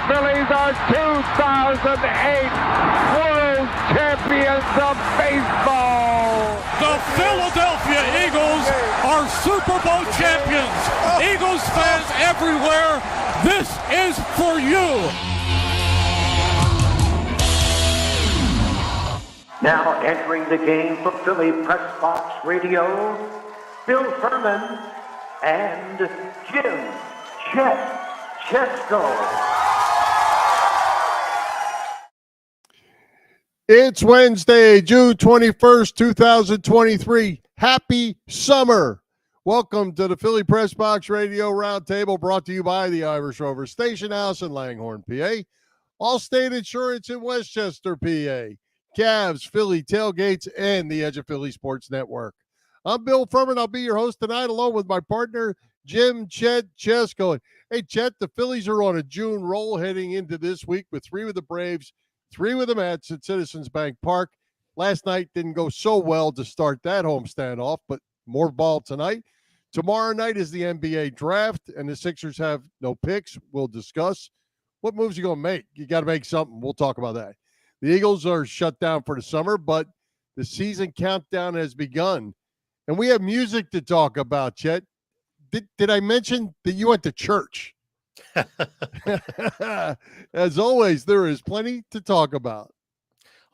Phillies are 2008 World Champions of Baseball. The Philadelphia Eagles are Super Bowl champions. Eagles fans everywhere, this is for you. Now entering the game for Philly Pressbox Radio, Bill Furman and Jim Chet Chesko. It's Wednesday, June 21st, 2023. Happy summer. Welcome to the Philly Pressbox Radio Roundtable, brought to you by the Irish Rover Station House in Langhorne, PA. Allstate Insurance in Westchester, PA. Cavs, Philly Tailgates, and the Edge of Philly Sports Network. I'm Bill Furman. I'll be your host tonight, along with my partner, Jim Chet Chesko. Hey, Chet, the Phillies are on a June roll heading into this week with 3 with the Braves, 3 with the Mets at Citizens Bank Park. Last night didn't go so well to start that homestand off, but more ball tonight. Tomorrow night is the NBA draft, and the Sixers have no picks. We'll discuss. What moves you going to make? You got to make something. We'll talk about that. The Eagles are shut down for the summer, but the season countdown has begun. And we have music to talk about, Chet. Did I mention that you went to church? As always, there is plenty to talk about.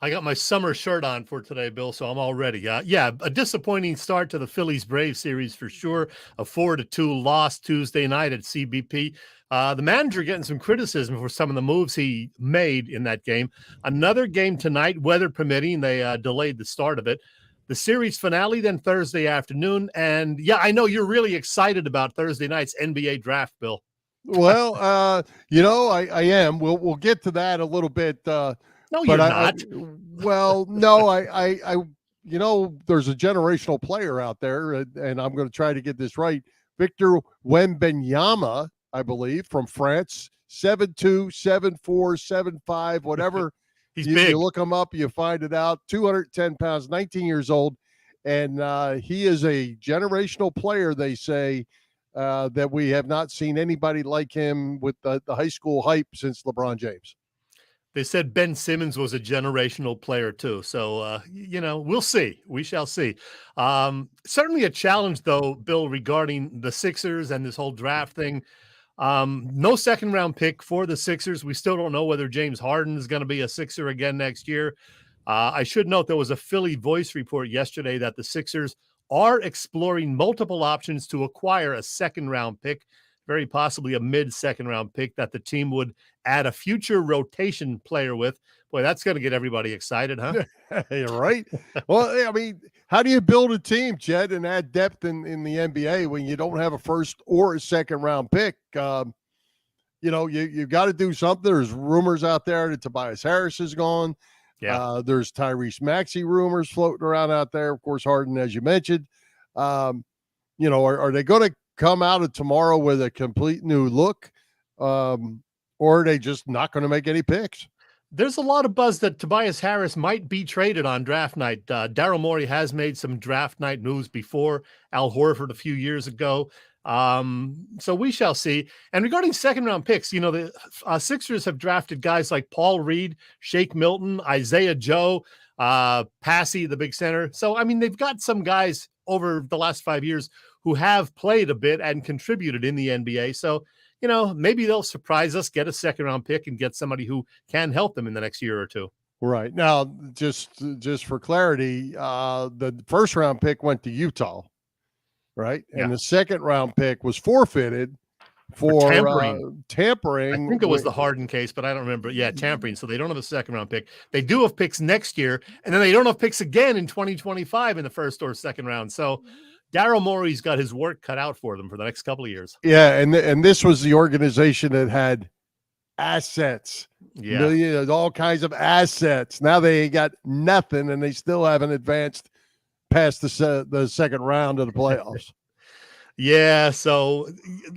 I got my summer shirt on for today, Bill, so I'm all ready. Yeah, a disappointing start to the Phillies-Braves series for sure. A 4-2 loss Tuesday night at CBP. The manager getting some criticism for some of the moves he made in that game. Another game tonight, weather permitting. They delayed the start of it. The series finale then Thursday afternoon. And, yeah, I know you're really excited about Thursday night's NBA draft, Bill. Well, I am. We'll get to that a little bit. No, you're not. There's a generational player out there, and I'm going to try to get this right. Victor Wembanyama, I believe, from France, 7'2", 7'4", 7'5", whatever. He's big. You look him up, you find it out. 210 pounds, 19 years old, and he is a generational player, they say, that we have not seen anybody like him with the high school hype since LeBron James. They said Ben Simmons was a generational player too. So, we'll see. We shall see. Certainly a challenge, though, Bill, regarding the Sixers and this whole draft thing. No second-round pick for the Sixers. We still don't know whether James Harden is going to be a Sixer again next year. I should note there was a Philly Voice report yesterday that the Sixers are exploring multiple options to acquire a second-round pick, very possibly a mid-second-round pick that the team would add a future rotation player with. Boy, that's going to get everybody excited, huh? You're right. Well, I mean, how do you build a team, Chet, and add depth in the NBA when you don't have a first or a second-round pick? You've got to do something. There's rumors out there that Tobias Harris is gone. Yeah. There's Tyrese Maxey rumors floating around out there. Of course, Harden, as you mentioned. Are they going to come out of tomorrow with a complete new look? Or are they just not going to make any picks? There's a lot of buzz that Tobias Harris might be traded on draft night. Daryl Morey has made some draft night moves before. Al Horford a few years ago. So we shall see. And regarding second-round picks, the Sixers have drafted guys like Paul Reed, Shake Milton, Isaiah Joe, Passy, the big center. So, I mean, they've got some guys over the last 5 years who have played a bit and contributed in the NBA. So, maybe they'll surprise us, get a second-round pick, and get somebody who can help them in the next year or two. Right. Now, just for clarity, the first-round pick went to Utah, right? Yeah. And the second-round pick was forfeited for tampering. I think it was the Harden case, but I don't remember. Yeah, tampering. So they don't have a second-round pick. They do have picks next year, and then they don't have picks again in 2025 in the first or second round. So Daryl Morey's got his work cut out for them for the next couple of years. Yeah, and this was the organization that had assets, all kinds of assets. Now they ain't got nothing, and they still haven't advanced past the second round of the playoffs. Yeah, so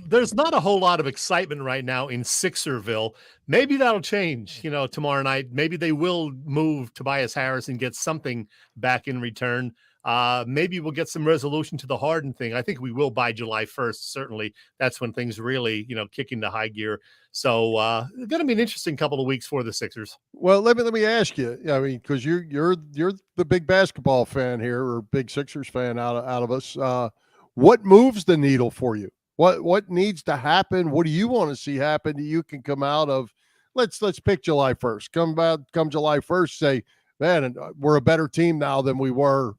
there's not a whole lot of excitement right now in Sixerville. Maybe that'll change, tomorrow night. Maybe they will move Tobias Harris and get something back in return. Maybe we'll get some resolution to the Harden thing. I think we will by July 1st. Certainly, that's when things really, kick into high gear. So, going to be an interesting couple of weeks for the Sixers. Well, let me ask you. I mean, because you're the big basketball fan here, or big Sixers fan out of us. What moves the needle for you? What needs to happen? What do you want to see happen that you can come out of? Let's pick July 1st. Come July 1st, say, man, we're a better team now than we were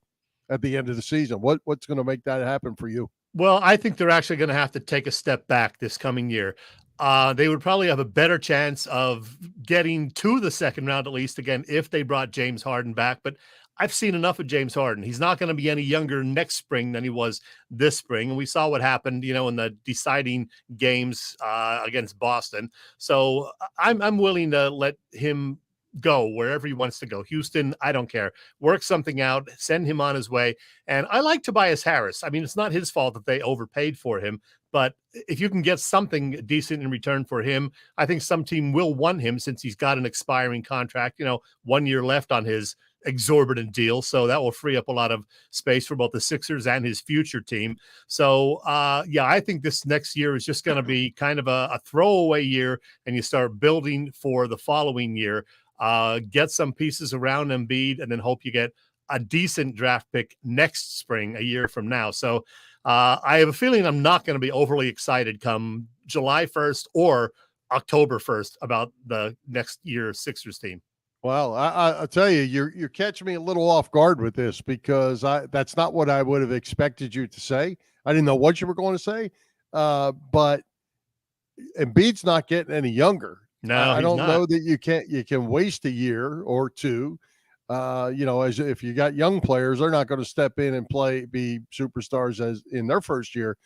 at the end of the season. What's going to make that happen for you? Well, I think they're actually going to have to take a step back this coming year. They would probably have a better chance of getting to the second round, at least, again, if they brought James Harden back. But I've seen enough of James Harden. He's not going to be any younger next spring than he was this spring. And we saw what happened, in the deciding games against Boston. So I'm willing to let him go wherever he wants to go. Houston, I don't care. Work something out, send him on his way. And I like Tobias Harris. I mean, it's not his fault that they overpaid for him, but if you can get something decent in return for him, I think some team will want him since he's got an expiring contract, 1 year left on his exorbitant deal. So that will free up a lot of space for both the Sixers and his future team. So, I think this next year is just going to be kind of a throwaway year, and you start building for the following year. Get some pieces around Embiid, and then hope you get a decent draft pick next spring, a year from now. So I have a feeling I'm not going to be overly excited come July 1st or October 1st about the next year's Sixers team. Well, I'll tell you, you're catching me a little off guard with this, because that's not what I would have expected you to say. I didn't know what you were going to say, but Embiid's not getting any younger. No, I don't not. know that you can waste a year or two. As if you got young players, they're not going to step in and be superstars as in their first year.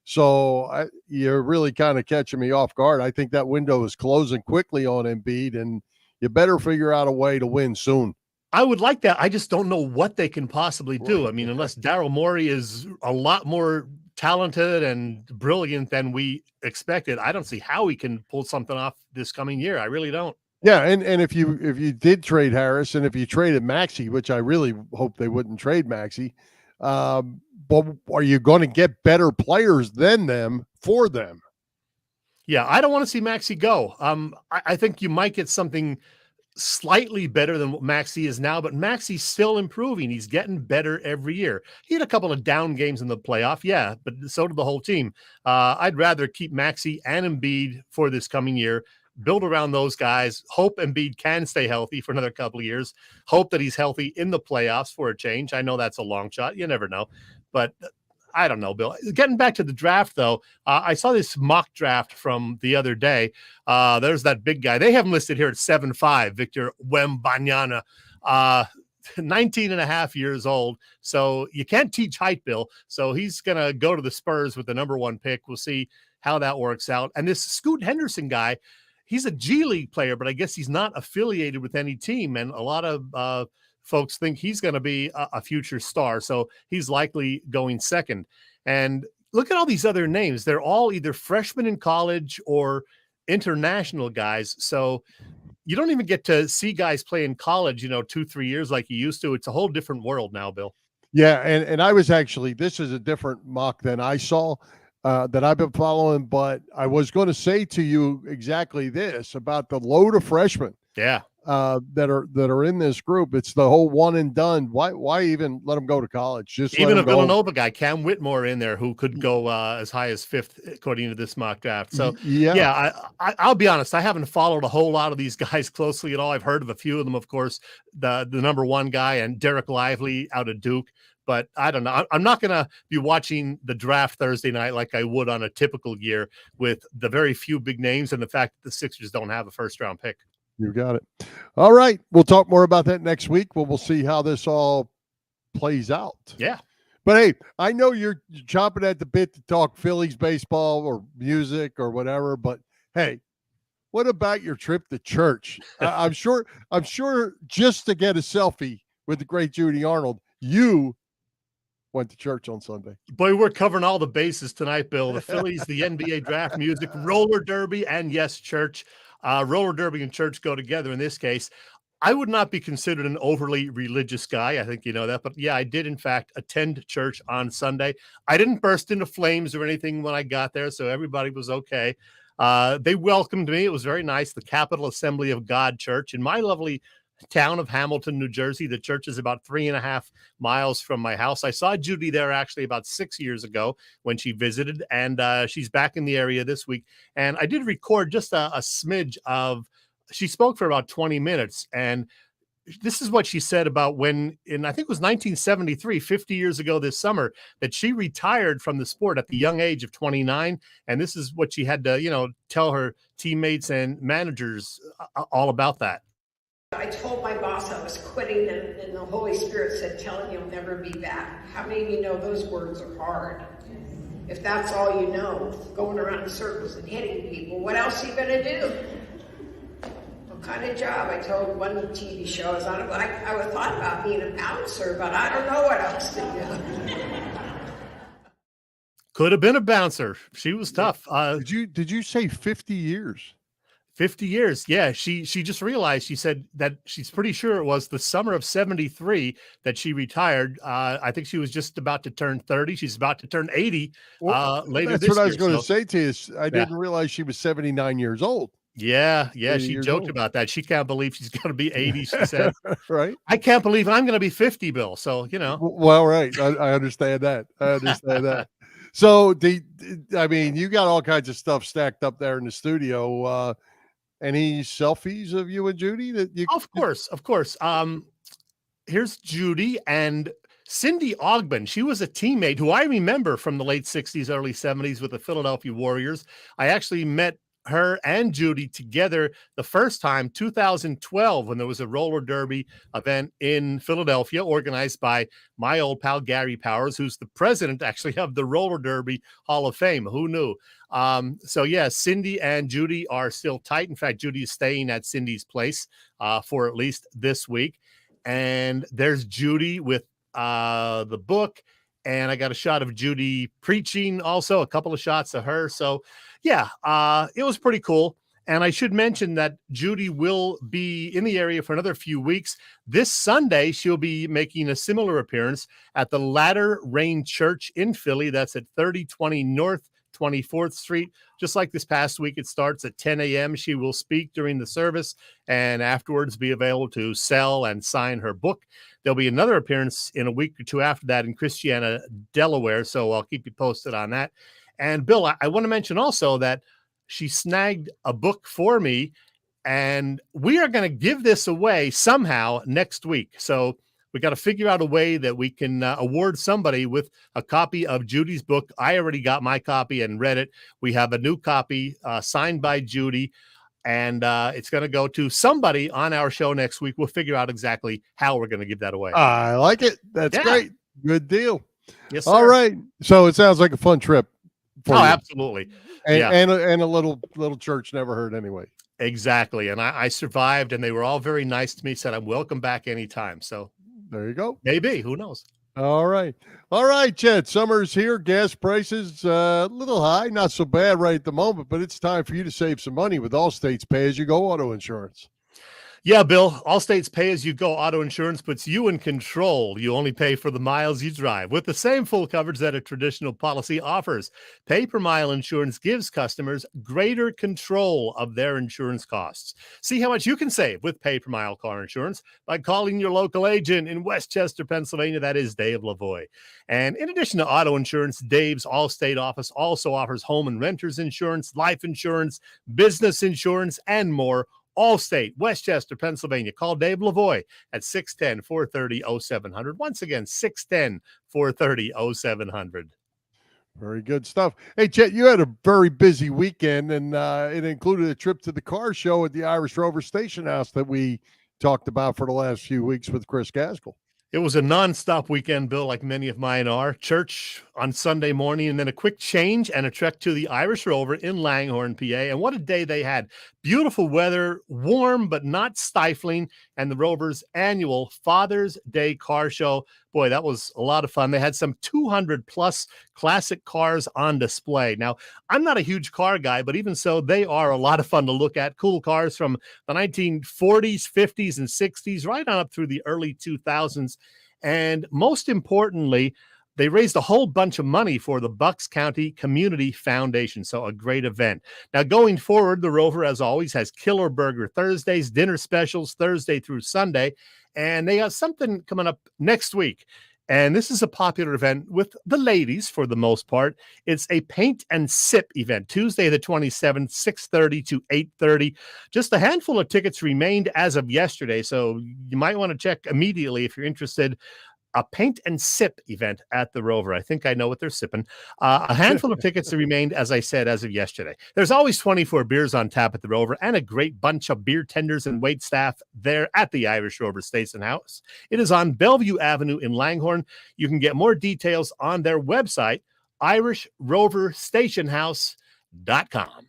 So you're really kind of catching me off guard. I think that window is closing quickly on Embiid, and you better figure out a way to win soon. I would like that. I just don't know what they can possibly do. I mean, unless Daryl Morey is a lot more talented and brilliant than we expected, I don't see how he can pull something off this coming year. I really don't. Yeah, and if you did trade Harris, and if you traded Maxey, which I really hope they wouldn't trade Maxey, but are you going to get better players than them for them? Yeah, I don't want to see Maxey go. I think you might get something slightly better than what Maxey is now, but Maxey's still improving. He's getting better every year. He had a couple of down games in the playoff, yeah, but so did the whole team. I'd rather keep Maxey and Embiid for this coming year, build around those guys, hope Embiid can stay healthy for another couple of years, hope that he's healthy in the playoffs for a change. I know that's a long shot. You never know, but I don't know, Bill. Getting back to the draft, though, I saw this mock draft from the other day. There's that big guy. They have him listed here at 7'5", Victor Wembanyama, 19 and a half years old. So you can't teach height, Bill. So he's going to go to the Spurs with the number 1 pick. We'll see how that works out. And this Scoot Henderson guy, he's a G League player, but I guess he's not affiliated with any team. And a lot of folks think he's going to be a future star. So he's likely going second. And look at all these other names. They're all either freshmen in college or international guys. So you don't even get to see guys play in college, 2-3 years like you used to. It's a whole different world now, Bill. Yeah. And I was actually, this is a different mock than I saw that I've been following, but I was going to say to you exactly this about the load of freshmen. Yeah. That are in this group. It's the whole one and done. Why even let them go to college? Just even a Villanova guy, Cam Whitmore, in there who could go as high as 5th according to this mock draft. So yeah, I'll be honest, I haven't followed a whole lot of these guys closely at all. I've heard of a few of them, of course, the number 1 guy and Derek Lively out of Duke. But I don't know. I'm not going to be watching the draft Thursday night like I would on a typical year with the very few big names and the fact that the Sixers don't have a first-round pick. You got it. All right. We'll talk more about that next week. We'll see how this all plays out. Yeah. But hey, I know you're chomping at the bit to talk Phillies baseball or music or whatever, but hey, what about your trip to church? I'm sure just to get a selfie with the great Judy Arnold, you went to church on Sunday. Boy, we're covering all the bases tonight, Bill. The Phillies, the NBA draft, music, roller derby, and yes, church. Roller derby and church go together in this case. I would not be considered an overly religious guy. I think you know that. But yeah, I did, in fact, attend church on Sunday. I didn't burst into flames or anything when I got there, so everybody was okay. They welcomed me. It was very nice. The Capital Assembly of God Church in my lovely town of Hamilton, New Jersey. The church is about 3.5 miles from my house. I saw Judy there actually about 6 years ago when she visited, and she's back in the area this week. And I did record just a smidge of, she spoke for about 20 minutes. And this is what she said about when, I think it was 1973, 50 years ago this summer, that she retired from the sport at the young age of 29. And this is what she had to, tell her teammates and managers all about that. I told my boss I was quitting, and the Holy Spirit said, "Tell him you'll never be back." How many of you know those words are hard? If that's all you know, going around in circles and hitting people, what else are you going to do? What kind of job? I told one TV show I was on, I thought about being a bouncer, but I don't know what else to do. Could have been a bouncer. She was tough. Did you say 50 years? 50 years. Yeah. She just realized, she said that she's pretty sure it was the summer of 73 that she retired. I think she was just about to turn 30. She's about to turn 80 later this year. That's what I was going to say to you. I didn't realize she was 79 years old. Yeah. She joked about that. She can't believe she's going to be 80, she said. Right. I can't believe I'm going to be 50, Bill. So, Well, right. I understand that. So you got all kinds of stuff stacked up there in the studio. Any selfies of you and Judy that you? Of course. Here's Judy and Cindy Ogben. She was a teammate who I remember from the late 60s, early 70s with the Philadelphia Warriors. I actually met her and Judy together the first time, 2012, when there was a roller derby event in Philadelphia organized by my old pal Gary Powers, who's the president actually of the Roller Derby Hall of Fame. Who knew? So yeah, Cindy and Judy are still tight. In fact, Judy is staying at Cindy's place for at least this week. And there's Judy with the book. And I got a shot of Judy preaching, also a couple of shots of her. So yeah, it was pretty cool. And I should mention that Judy will be in the area for another few weeks. This Sunday, she'll be making a similar appearance at the Latter Rain Church in Philly. That's at 3020 North 24th Street. Just like this past week, it starts at 10 a.m. She will speak during the service and afterwards be available to sell and sign her book. There'll be another appearance in a week or two after that in Christiana, Delaware. So I'll keep you posted on that. And Bill, I want to mention also that she snagged a book for me, and we are going to give this away somehow next week. So we got to figure out a way that we can award somebody with a copy of Judy's book. I already got my copy and read it. We have a new copy signed by Judy, and it's going to go to somebody on our show next week. We'll figure out exactly how we're going to give that away. I like it. That's great. Good deal. Yes, sir. All right. So it sounds like a fun trip. Oh, absolutely. And a little church never hurt anyway. Exactly. And I survived, and they were all very nice to me, said I'm welcome back anytime. So there you go. Maybe. Who knows? All right, Chet. Summer's here. Gas prices a little high. Not so bad right at the moment, but it's time for you to save some money with Allstate's pay-as-you-go auto insurance. Yeah, Bill, Allstate's pay-as-you-go auto insurance puts you in control. You only pay for the miles you drive with the same full coverage that a traditional policy offers. Pay-per-mile insurance gives customers greater control of their insurance costs. See how much you can save with pay-per-mile car insurance by calling your local agent in Westchester, Pennsylvania. That is Dave Lavoie. And in addition to auto insurance, Dave's Allstate office also offers home and renters insurance, life insurance, business insurance, and more. Allstate, Westchester, Pennsylvania. Call Dave Lavoie at 610-430-0700. Once again, 610-430-0700. Very good stuff. Hey, Chet, you had a very busy weekend, and it included a trip to the car show at the Irish Rover Station House that we talked about for the last few weeks with Chris Gaskell. It was a nonstop weekend, Bill, like many of mine are. Church on Sunday morning, and then a quick change and a trek to the Irish Rover in Langhorne, PA. And what a day they had. Beautiful weather, warm but not stifling, and the Rover's annual Father's Day car show. boy, that was a lot of fun. They had some 200 plus classic cars on display. Now, I'm not a huge car guy, but even so, they are a lot of fun to look at. Cool cars from the 1940s, 50s, and 60s, right on up through the early 2000s. And most importantly, they raised a whole bunch of money for the Bucks County Community Foundation. So a great event. Now, going forward, the Rover, as always, has Killer Burger Thursdays, dinner specials Thursday through Sunday. And they have something coming up next week. And this is a popular event with the ladies for the most part. It's a paint and sip event, Tuesday the 27th, 6:30 to 8:30. Just a handful of tickets remained as of yesterday. So you might want to check immediately if you're interested. A paint and sip event at the Rover. I think I know what they're sipping. A handful of tickets remained, as I said, as of yesterday. There's always 24 beers on tap at the Rover and a great bunch of beer tenders and wait staff there at the Irish Rover Station House. It is on Bellevue Avenue in Langhorne. You can get more details on their website, irishroverstationhouse.com.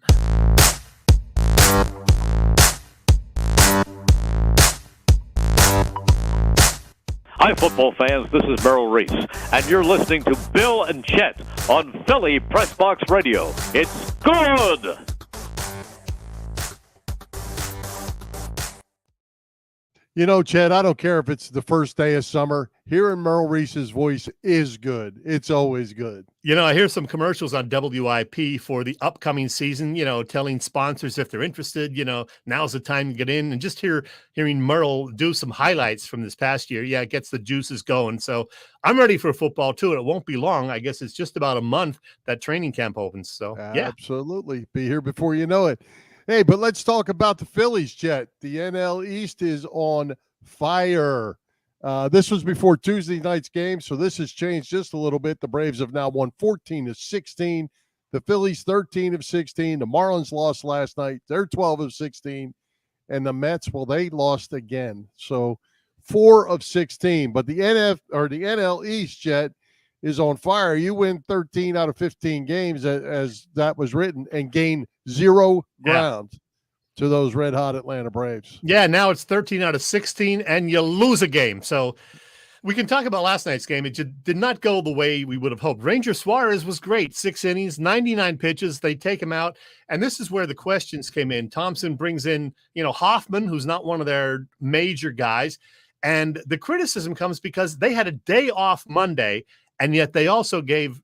Hi, football fans. This is Merrill Reese, and you're listening to Bill and Chet on Philly Pressbox Radio. It's good! You know, Chet, I don't care if it's the first day of summer. Hearing Merrill Reese's voice is good. It's always good. You know, I hear some commercials on WIP for the upcoming season, you know, telling sponsors if they're interested, you know, now's the time to get in. And just hearing Merle do some highlights from this past year, yeah, it gets the juices going. So I'm ready for football, too. And it won't be long. I guess it's just about a month that training camp opens. So, yeah. Absolutely. Be here before you know it. Hey, but let's talk about the Phillies, Chet. The NL East is on fire. This was before Tuesday night's game, so this has changed just a little bit. The Braves have now won 14-16. The Phillies 13 of 16. The Marlins lost last night. They're 12 of 16. And the Mets, well, they lost again. So 4 of 16. But the NL East, Chet, is on fire. You win 13 out of 15 games as that was written and gain 0 ground to those red-hot Atlanta Braves. Yeah, now it's 13 out of 16, and you lose a game. So we can talk about last night's game. It did not go the way we would have hoped. Ranger Suarez was great. 6 innings, 99 pitches. They take him out, and this is where the questions came in. Thompson brings in, you know, Hoffman, who's not one of their major guys, and the criticism comes because they had a day off Monday, and yet they also gave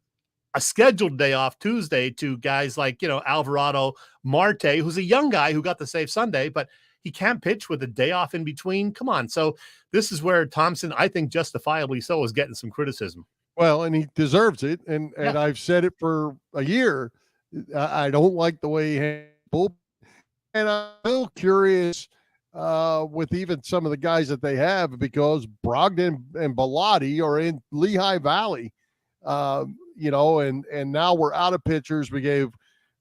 a scheduled day off Tuesday to guys like, you know, Alvarado Marte, who's a young guy who got the save Sunday, but he can't pitch with a day off in between. Come on. So this is where Thompson, I think justifiably so, is getting some criticism. Well, and he deserves it. And I've said it for a year. I don't like the way he handled. And I'm a little curious with even some of the guys that they have, because Brogdon and Bellotti are in Lehigh Valley, you know, and now we're out of pitchers. We gave,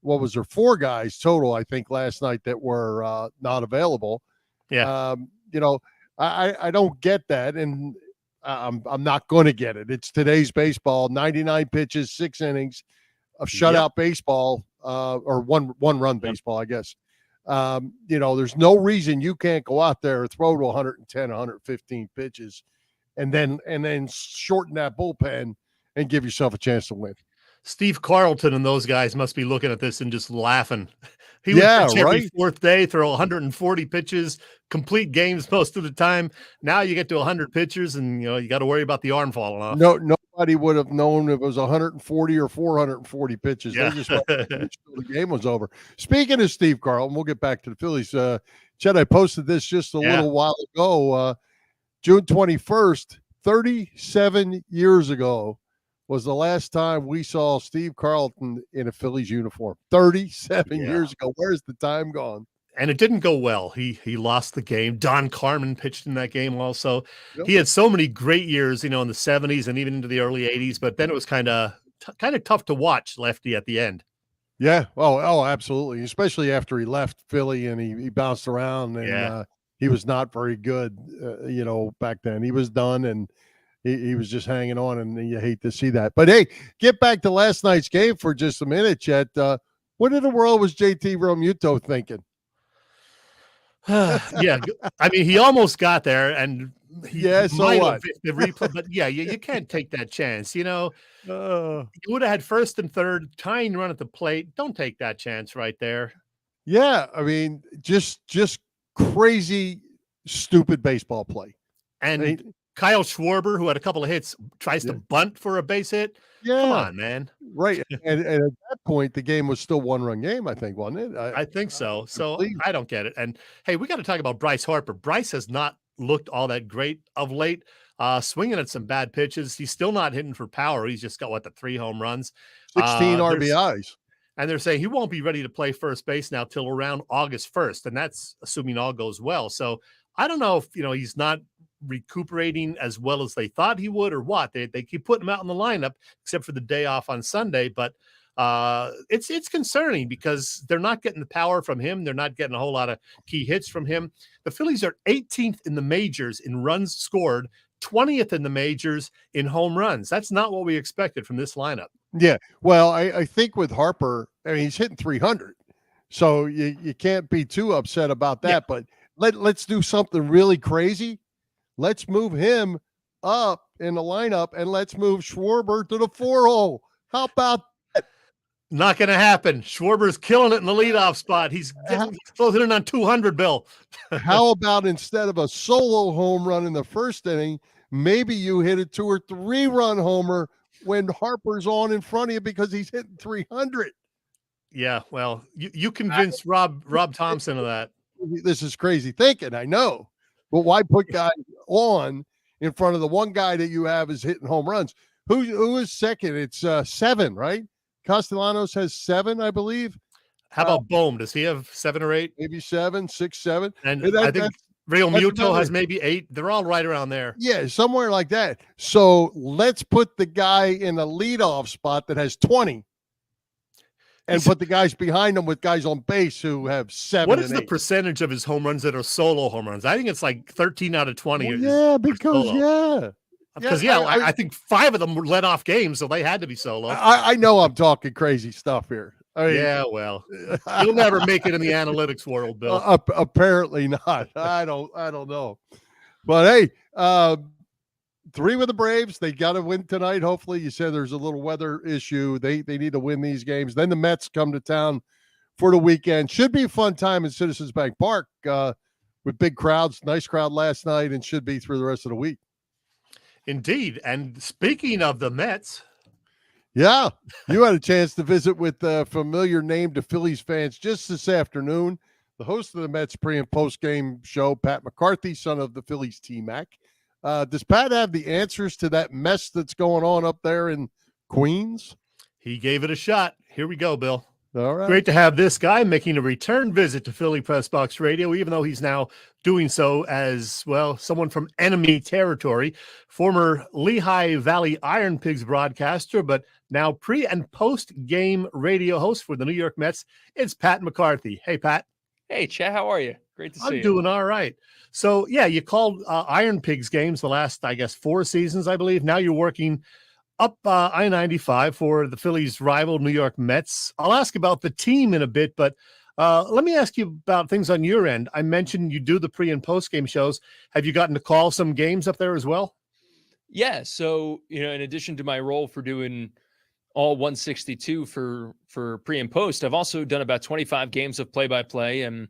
what was there, 4 guys total, I think, last night that were not available. Yeah. You know, I don't get that, and I'm not going to get it. It's today's baseball, 99 pitches, 6 innings of shutout baseball, or one run baseball, I guess. You know, there's no reason you can't go out there and throw to 110, 115 pitches and then shorten that bullpen and give yourself a chance to win. Steve Carlton and those guys must be looking at this and just laughing. He would pitch every 4th day, throw 140 pitches, complete games most of the time. Now you get to 100 pitchers, and you know you got to worry about the arm falling off. No, nobody would have known if it was 140 or 440 pitches. Yeah. They just the game was over. Speaking of Steve Carlton, we'll get back to the Phillies. Chet, I posted this just a little while ago. June 21st, 37 years ago, was the last time we saw Steve Carlton in a Phillies uniform. 37 years ago. Where's the time gone? And it didn't go well. He lost the game. Don Carmen pitched in that game also. Yep. He had so many great years, you know, in the 70s and even into the early 80s, but then it was kind of tough to watch Lefty at the end. Yeah. Oh, absolutely. Especially after he left Philly and he bounced around, and he was not very good, you know, back then. He was done, and he was just hanging on, and you hate to see that. But, hey, get back to last night's game for just a minute, Chet. What in the world was JT Realmuto thinking? Yeah, I mean, he almost got there, and he So might what? have the replay, but yeah, you can't take that chance. You know, Uh, you would have had first and third, tying run at the plate. Don't take that chance right there. yeah, I mean, just crazy, stupid baseball play. And I mean, Kyle Schwarber, who had a couple of hits, tries to yeah, bunt for a base hit. Come yeah, on, man. right. And at that point, the game was still 1-run game, I think, wasn't it? I think so. So believe. I don't get it. And hey, we got to talk about Bryce Harper. Bryce has not looked all that great of late. Swinging at some bad pitches. He's still not hitting for power. He's just got the 3 home runs, 16 RBIs. and they're saying he won't be ready to play first base now till around August 1st, and that's assuming all goes well. So I don't know if he's not recuperating as well as they thought he would, or what. They keep putting him out in the lineup, except for the day off on Sunday, but. It's concerning because they're not getting the power from him. They're not getting a whole lot of key hits from him. The Phillies are 18th in the majors in runs scored, 20th in the majors in home runs. That's not what we expected from this lineup. Yeah. Well, I think with Harper, I mean, he's hitting 300. So you can't be too upset about that. Yeah. But let's do something really crazy. Let's move him up in the lineup and let's move Schwarber to the 4 hole. How about Not going to happen. Schwarber's killing it in the leadoff spot. He's closing in on 200, Bill. How about instead of a solo home run in the first inning, maybe you hit a 2 or 3 run homer when Harper's on in front of you because he's hitting 300. Yeah, well, you convinced Rob Thompson of that. This is crazy thinking, I know. But why put guys on in front of the one guy that you have is hitting home runs? Who is second? It's 7, right? Castellanos has 7, I believe. How about Bohm? Does he have 7 or 8? Maybe 7, 6, 7. And I think Real Muto has maybe 8. They're all right around there. Yeah, somewhere like that. So let's put the guy in a leadoff spot that has 20 and put the guys behind him with guys on base who have 7. What is the percentage of his home runs that are solo home runs? I think it's like 13 out of 20. Well, yeah, because Because I think 5 of them were let off games, so they had to be solo. I know I'm talking crazy stuff here. I mean, yeah, well, you'll never make it in the analytics world, Bill. Apparently not. I don't know. But hey, 3 with the Braves. They got to win tonight. Hopefully, you said there's a little weather issue. They need to win these games. Then the Mets come to town for the weekend. Should be a fun time in Citizens Bank Park with big crowds. Nice crowd last night, and should be through the rest of the week. Indeed. And speaking of the Mets. Yeah, you had a chance to visit with a familiar name to Phillies fans just this afternoon. The host of the Mets pre- and post-game show, Pat McCarthy, son of the Phillies T-Mac. Does Pat have the answers to that mess that's going on up there in Queens? He gave it a shot. Here we go, Bill. All right. Great to have this guy making a return visit to Philly Pressbox Radio, even though he's now doing so as, well, someone from enemy territory, former Lehigh Valley Iron Pigs broadcaster, but now pre- and post-game radio host for the New York Mets. It's Pat McCarthy. Hey, Pat. Hey, Chet, how are you? Great to see you. I'm doing all right. So, yeah, you called Iron Pigs games the last, 4 seasons, I believe. Now you're working up I-95 for the Phillies' rival New York Mets. I'll ask about the team in a bit, but let me ask you about things on your end. I mentioned you do the pre- and post-game shows. Have you gotten to call some games up there as well? Yeah, so, in addition to my role for doing all 162 for pre and post, I've also done about 25 games of play-by-play, and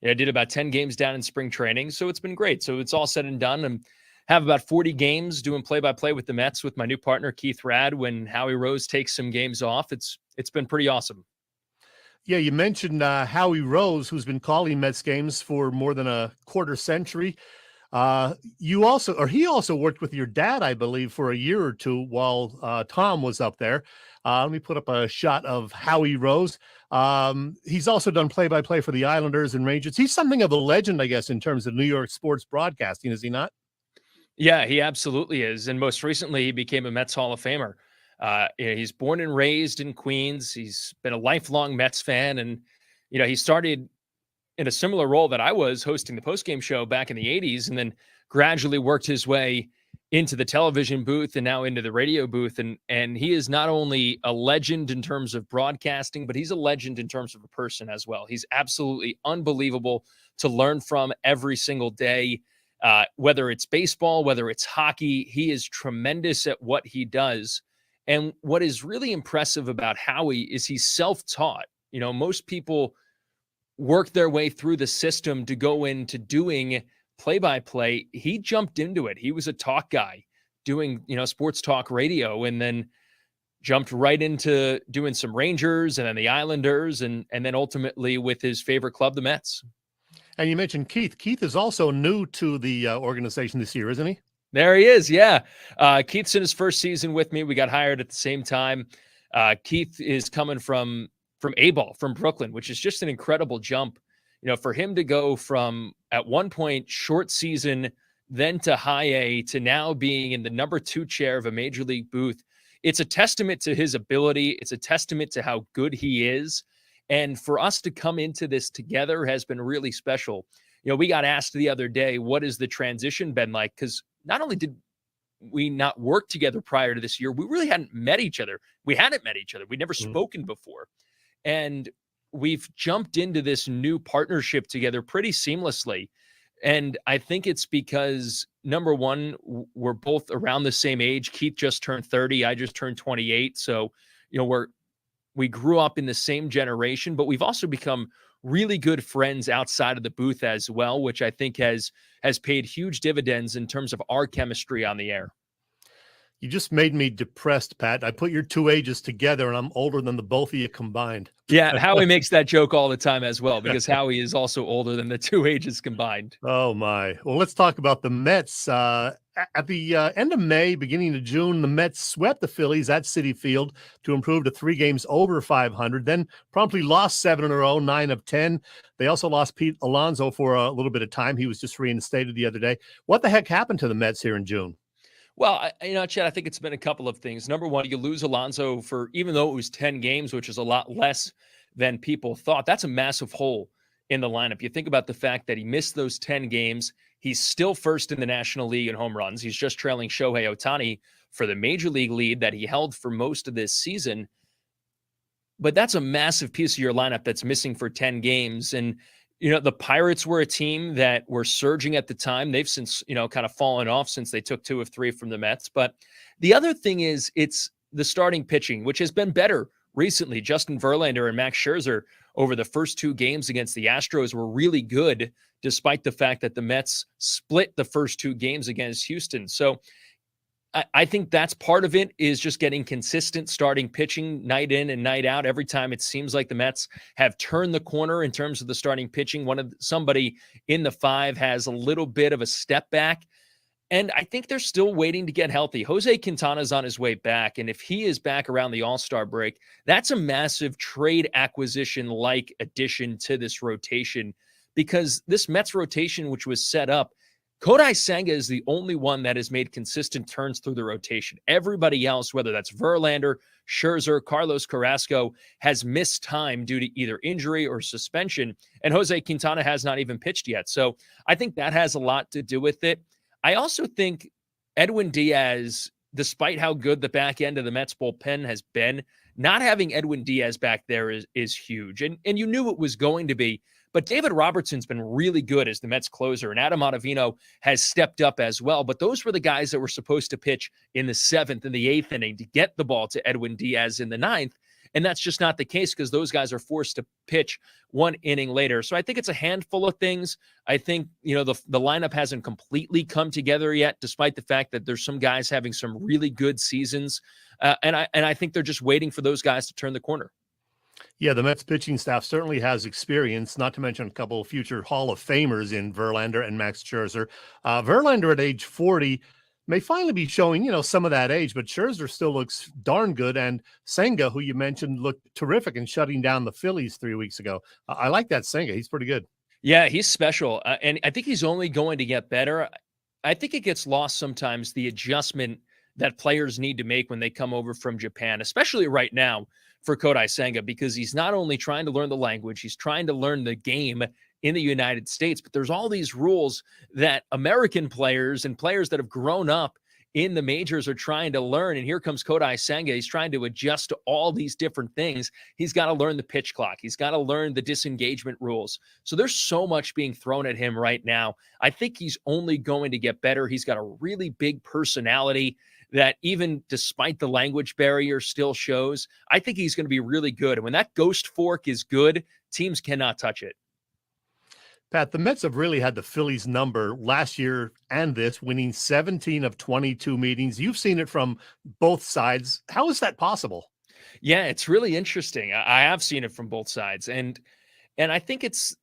I did about 10 games down in spring training, so it's been great. So it's all said and done, and have about 40 games doing play-by-play with the Mets with my new partner, Keith Rad, when Howie Rose takes some games off. It's been pretty awesome. Yeah, you mentioned Howie Rose, who's been calling Mets games for more than a quarter century. He also worked with your dad, I believe, for a year or two while Tom was up there. Let me put up a shot of Howie Rose. He's also done play-by-play for the Islanders and Rangers. He's something of a legend, I guess, in terms of New York sports broadcasting, is he not? Yeah, he absolutely is. And most recently, he became a Mets Hall of Famer. He's born and raised in Queens. He's been a lifelong Mets fan. And, he started in a similar role that I was, hosting the postgame show back in the 80s, and then gradually worked his way into the television booth and now into the radio booth. And he is not only a legend in terms of broadcasting, but he's a legend in terms of a person as well. He's absolutely unbelievable to learn from every single day. Whether it's baseball, whether it's hockey, he is tremendous at what he does. And what is really impressive about Howie is he's self-taught. You know, most people work their way through the system to go into doing play-by-play. He jumped into it. He was a talk guy doing, sports talk radio, and then jumped right into doing some Rangers and then the Islanders, and then ultimately with his favorite club, the Mets. And you mentioned Keith. Keith is also new to the organization this year, isn't he? There he is, yeah. Keith's in his first season with me. We got hired at the same time. Keith is coming from A-ball, from Brooklyn, which is just an incredible jump. For him to go from, at one point, short season, then to high A, to now being in the number 2 chair of a major league booth, it's a testament to his ability. It's a testament to how good he is. And for us to come into this together has been really special. We got asked the other day, what has the transition been like? Because not only did we not work together prior to this year, we really hadn't met each other. We hadn't met each other. We'd never spoken before. And we've jumped into this new partnership together pretty seamlessly. And I think it's because, number one, we're both around the same age. Keith just turned 30. I just turned 28. So, we grew up in the same generation, but we've also become really good friends outside of the booth as well, which I think has paid huge dividends in terms of our chemistry on the air. You just made me depressed, Pat. I put your two ages together, and I'm older than the both of you combined. Yeah, Howie makes that joke all the time as well, because Howie is also older than the two ages combined. Oh, my. Well, let's talk about the Mets. At the end of May, beginning of June, the Mets swept the Phillies at Citi Field to improve to 3 games over 500, then promptly lost 7 in a row, 9 of 10. They also lost Pete Alonso for a little bit of time. He was just reinstated the other day. What the heck happened to the Mets here in June? Well, Chet, I think it's been a couple of things. Number one, you lose Alonso for, even though it was 10 games, which is a lot less than people thought, that's a massive hole in the lineup. You think about the fact that he missed those 10 games. He's still first in the National League in home runs. He's just trailing Shohei Ohtani for the major league lead that he held for most of this season. But that's a massive piece of your lineup that's missing for 10 games. And, the Pirates were a team that were surging at the time. They've since, kind of fallen off since they took 2 of 3 from the Mets. But the other thing is, it's the starting pitching, which has been better recently. Justin Verlander and Max Scherzer over the first 2 games against the Astros were really good, despite the fact that the Mets split the first 2 games against Houston. So I think that's part of it, is just getting consistent starting pitching night in and night out. Every time it seems like the Mets have turned the corner in terms of the starting pitching, somebody in the 5 has a little bit of a step back. And I think they're still waiting to get healthy. Jose Quintana's on his way back. And if he is back around the All-Star break, that's a massive trade acquisition-like addition to this rotation, because this Mets rotation, which was set up, Kodai Senga is the only one that has made consistent turns through the rotation. Everybody else, whether that's Verlander, Scherzer, Carlos Carrasco, has missed time due to either injury or suspension. And Jose Quintana has not even pitched yet. So I think that has a lot to do with it. I also think Edwin Diaz, despite how good the back end of the Mets bullpen has been, not having Edwin Diaz back there is huge. And you knew it was going to be. But David Robertson's been really good as the Mets closer, and Adam Ottavino has stepped up as well. But those were the guys that were supposed to pitch in the 7th and the 8th inning to get the ball to Edwin Diaz in the 9th. And that's just not the case, because those guys are forced to pitch 1 inning later. So I think it's a handful of things. I think, the lineup hasn't completely come together yet, despite the fact that there's some guys having some really good seasons. And I think they're just waiting for those guys to turn the corner. Yeah, the Mets pitching staff certainly has experience, not to mention a couple of future Hall of Famers in Verlander and Max Scherzer. Verlander at age 40 may finally be showing, some of that age, but Scherzer still looks darn good. And Senga, who you mentioned, looked terrific in shutting down the Phillies 3 weeks ago. I like that Senga. He's pretty good. Yeah, he's special. And I think he's only going to get better. I think it gets lost sometimes, the adjustment that players need to make when they come over from Japan, especially right now for Kodai Senga, because he's not only trying to learn the language, he's trying to learn the game in the United States, but there's all these rules that American players and players that have grown up in the majors are trying to learn. And here comes Kodai Senga. He's trying to adjust to all these different things. He's got to learn the pitch clock. He's got to learn the disengagement rules. So there's so much being thrown at him right now. I think he's only going to get better. He's got a really big personality that even despite the language barrier still shows. I think he's going to be really good. And when that ghost fork is good, teams cannot touch it. Pat, the Mets have really had the Phillies number last year and this, winning 17 of 22 meetings. You've seen it from both sides. How is that possible? Yeah, it's really interesting. I have seen it from both sides. And I think it's,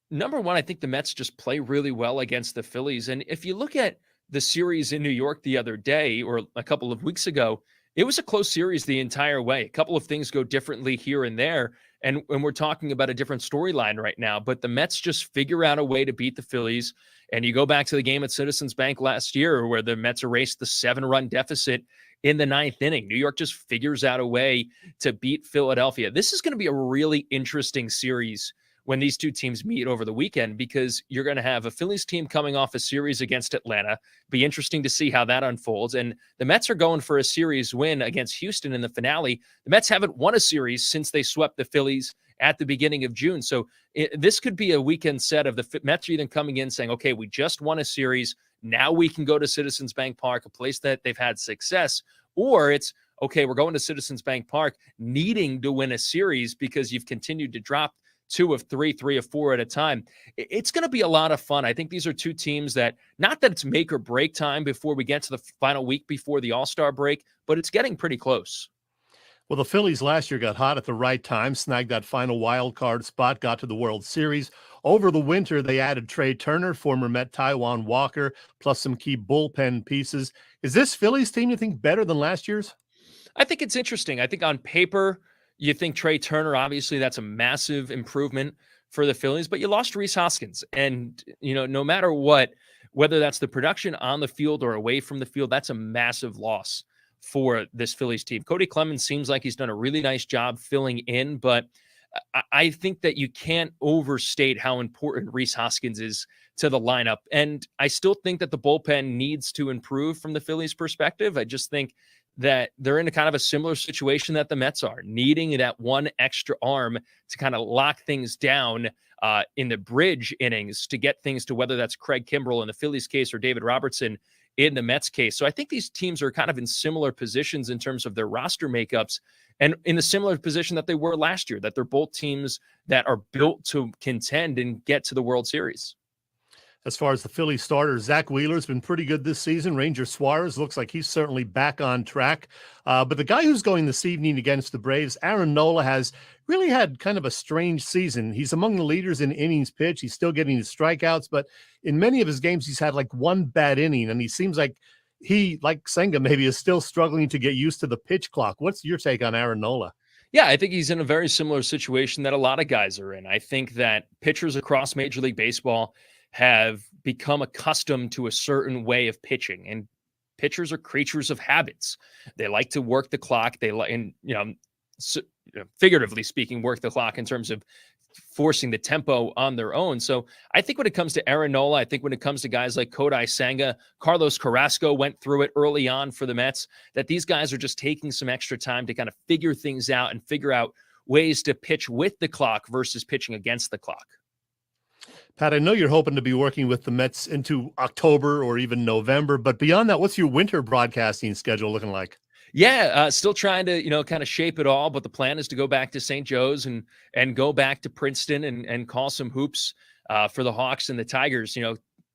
number one, I think the Mets just play really well against the Phillies. And if you look at the series in New York the other day or a couple of weeks ago, it was a close series the entire way. A couple of things go differently here and there. And we're talking about a different storyline right now, but the Mets just figure out a way to beat the Phillies. And you go back to the game at Citizens Bank last year where the Mets erased the 7-run deficit in the 9th inning. New York just figures out a way to beat Philadelphia. This is going to be a really interesting series when these two teams meet over the weekend, because you're going to have a Phillies team coming off a series against Atlanta. Be interesting to see how that unfolds. And the Mets are going for a series win against Houston in the finale. The Mets haven't won a series since they swept the Phillies at the beginning of June. So this could be a weekend set of the Mets even coming in saying, okay, we just won a series. Now we can go to Citizens Bank Park, a place that they've had success. Or it's, okay, we're going to Citizens Bank Park needing to win a series because you've continued to drop 2 of 3, 3 of 4 at a time. It's going to be a lot of fun. I think these are two teams that, not that it's make or break time before we get to the final week before the All-Star break, but it's getting pretty close. Well, the Phillies last year got hot at the right time, snagged that final wild card spot, got to the World Series. Over the winter, they added Trey Turner, former Met Taijuan Walker, plus some key bullpen pieces. Is this Phillies team, you think, better than last year's? I think it's interesting. I think on paper, you think Trey Turner, obviously that's a massive improvement for the Phillies, but you lost Rhys Hoskins. And, no matter what, whether that's the production on the field or away from the field, that's a massive loss for this Phillies team. Cody Clemens seems like he's done a really nice job filling in, but I think that you can't overstate how important Rhys Hoskins is to the lineup. And I still think that the bullpen needs to improve from the Phillies' perspective. I just think that they're in a kind of a similar situation that the Mets are, needing that one extra arm to kind of lock things down in the bridge innings to get things to, whether that's Craig Kimbrell in the Phillies case or David Robertson in the Mets case. So I think these teams are kind of in similar positions in terms of their roster makeups and in a similar position that they were last year, that they're both teams that are built to contend and get to the World Series. As far as the Phillies starters, Zach Wheeler's been pretty good this season. Ranger Suarez looks like he's certainly back on track. But the guy who's going this evening against the Braves, Aaron Nola, has really had kind of a strange season. He's among the leaders in innings pitched. He's still getting his strikeouts, but in many of his games, he's had like one bad inning, and he seems like he, like Senga, maybe is still struggling to get used to the pitch clock. What's your take on Aaron Nola? Yeah, I think he's in a very similar situation that a lot of guys are in. I think that pitchers across Major League Baseball have become accustomed to a certain way of pitching, and pitchers are creatures of habits. They like to work the clock. They like, and figuratively speaking, work the clock in terms of forcing the tempo on their own. So I think when it comes to Aaron Nola, I think when it comes to guys like Kodai Senga, Carlos Carrasco went through it early on for the Mets, that these guys are just taking some extra time to kind of figure things out and figure out ways to pitch with the clock versus pitching against the clock. Pat, I know you're hoping to be working with the Mets into October or even November, but beyond that, what's your winter broadcasting schedule looking like? Yeah, still trying to, kind of shape it all, but the plan is to go back to St. Joe's and go back to Princeton and call some hoops for the Hawks and the Tigers.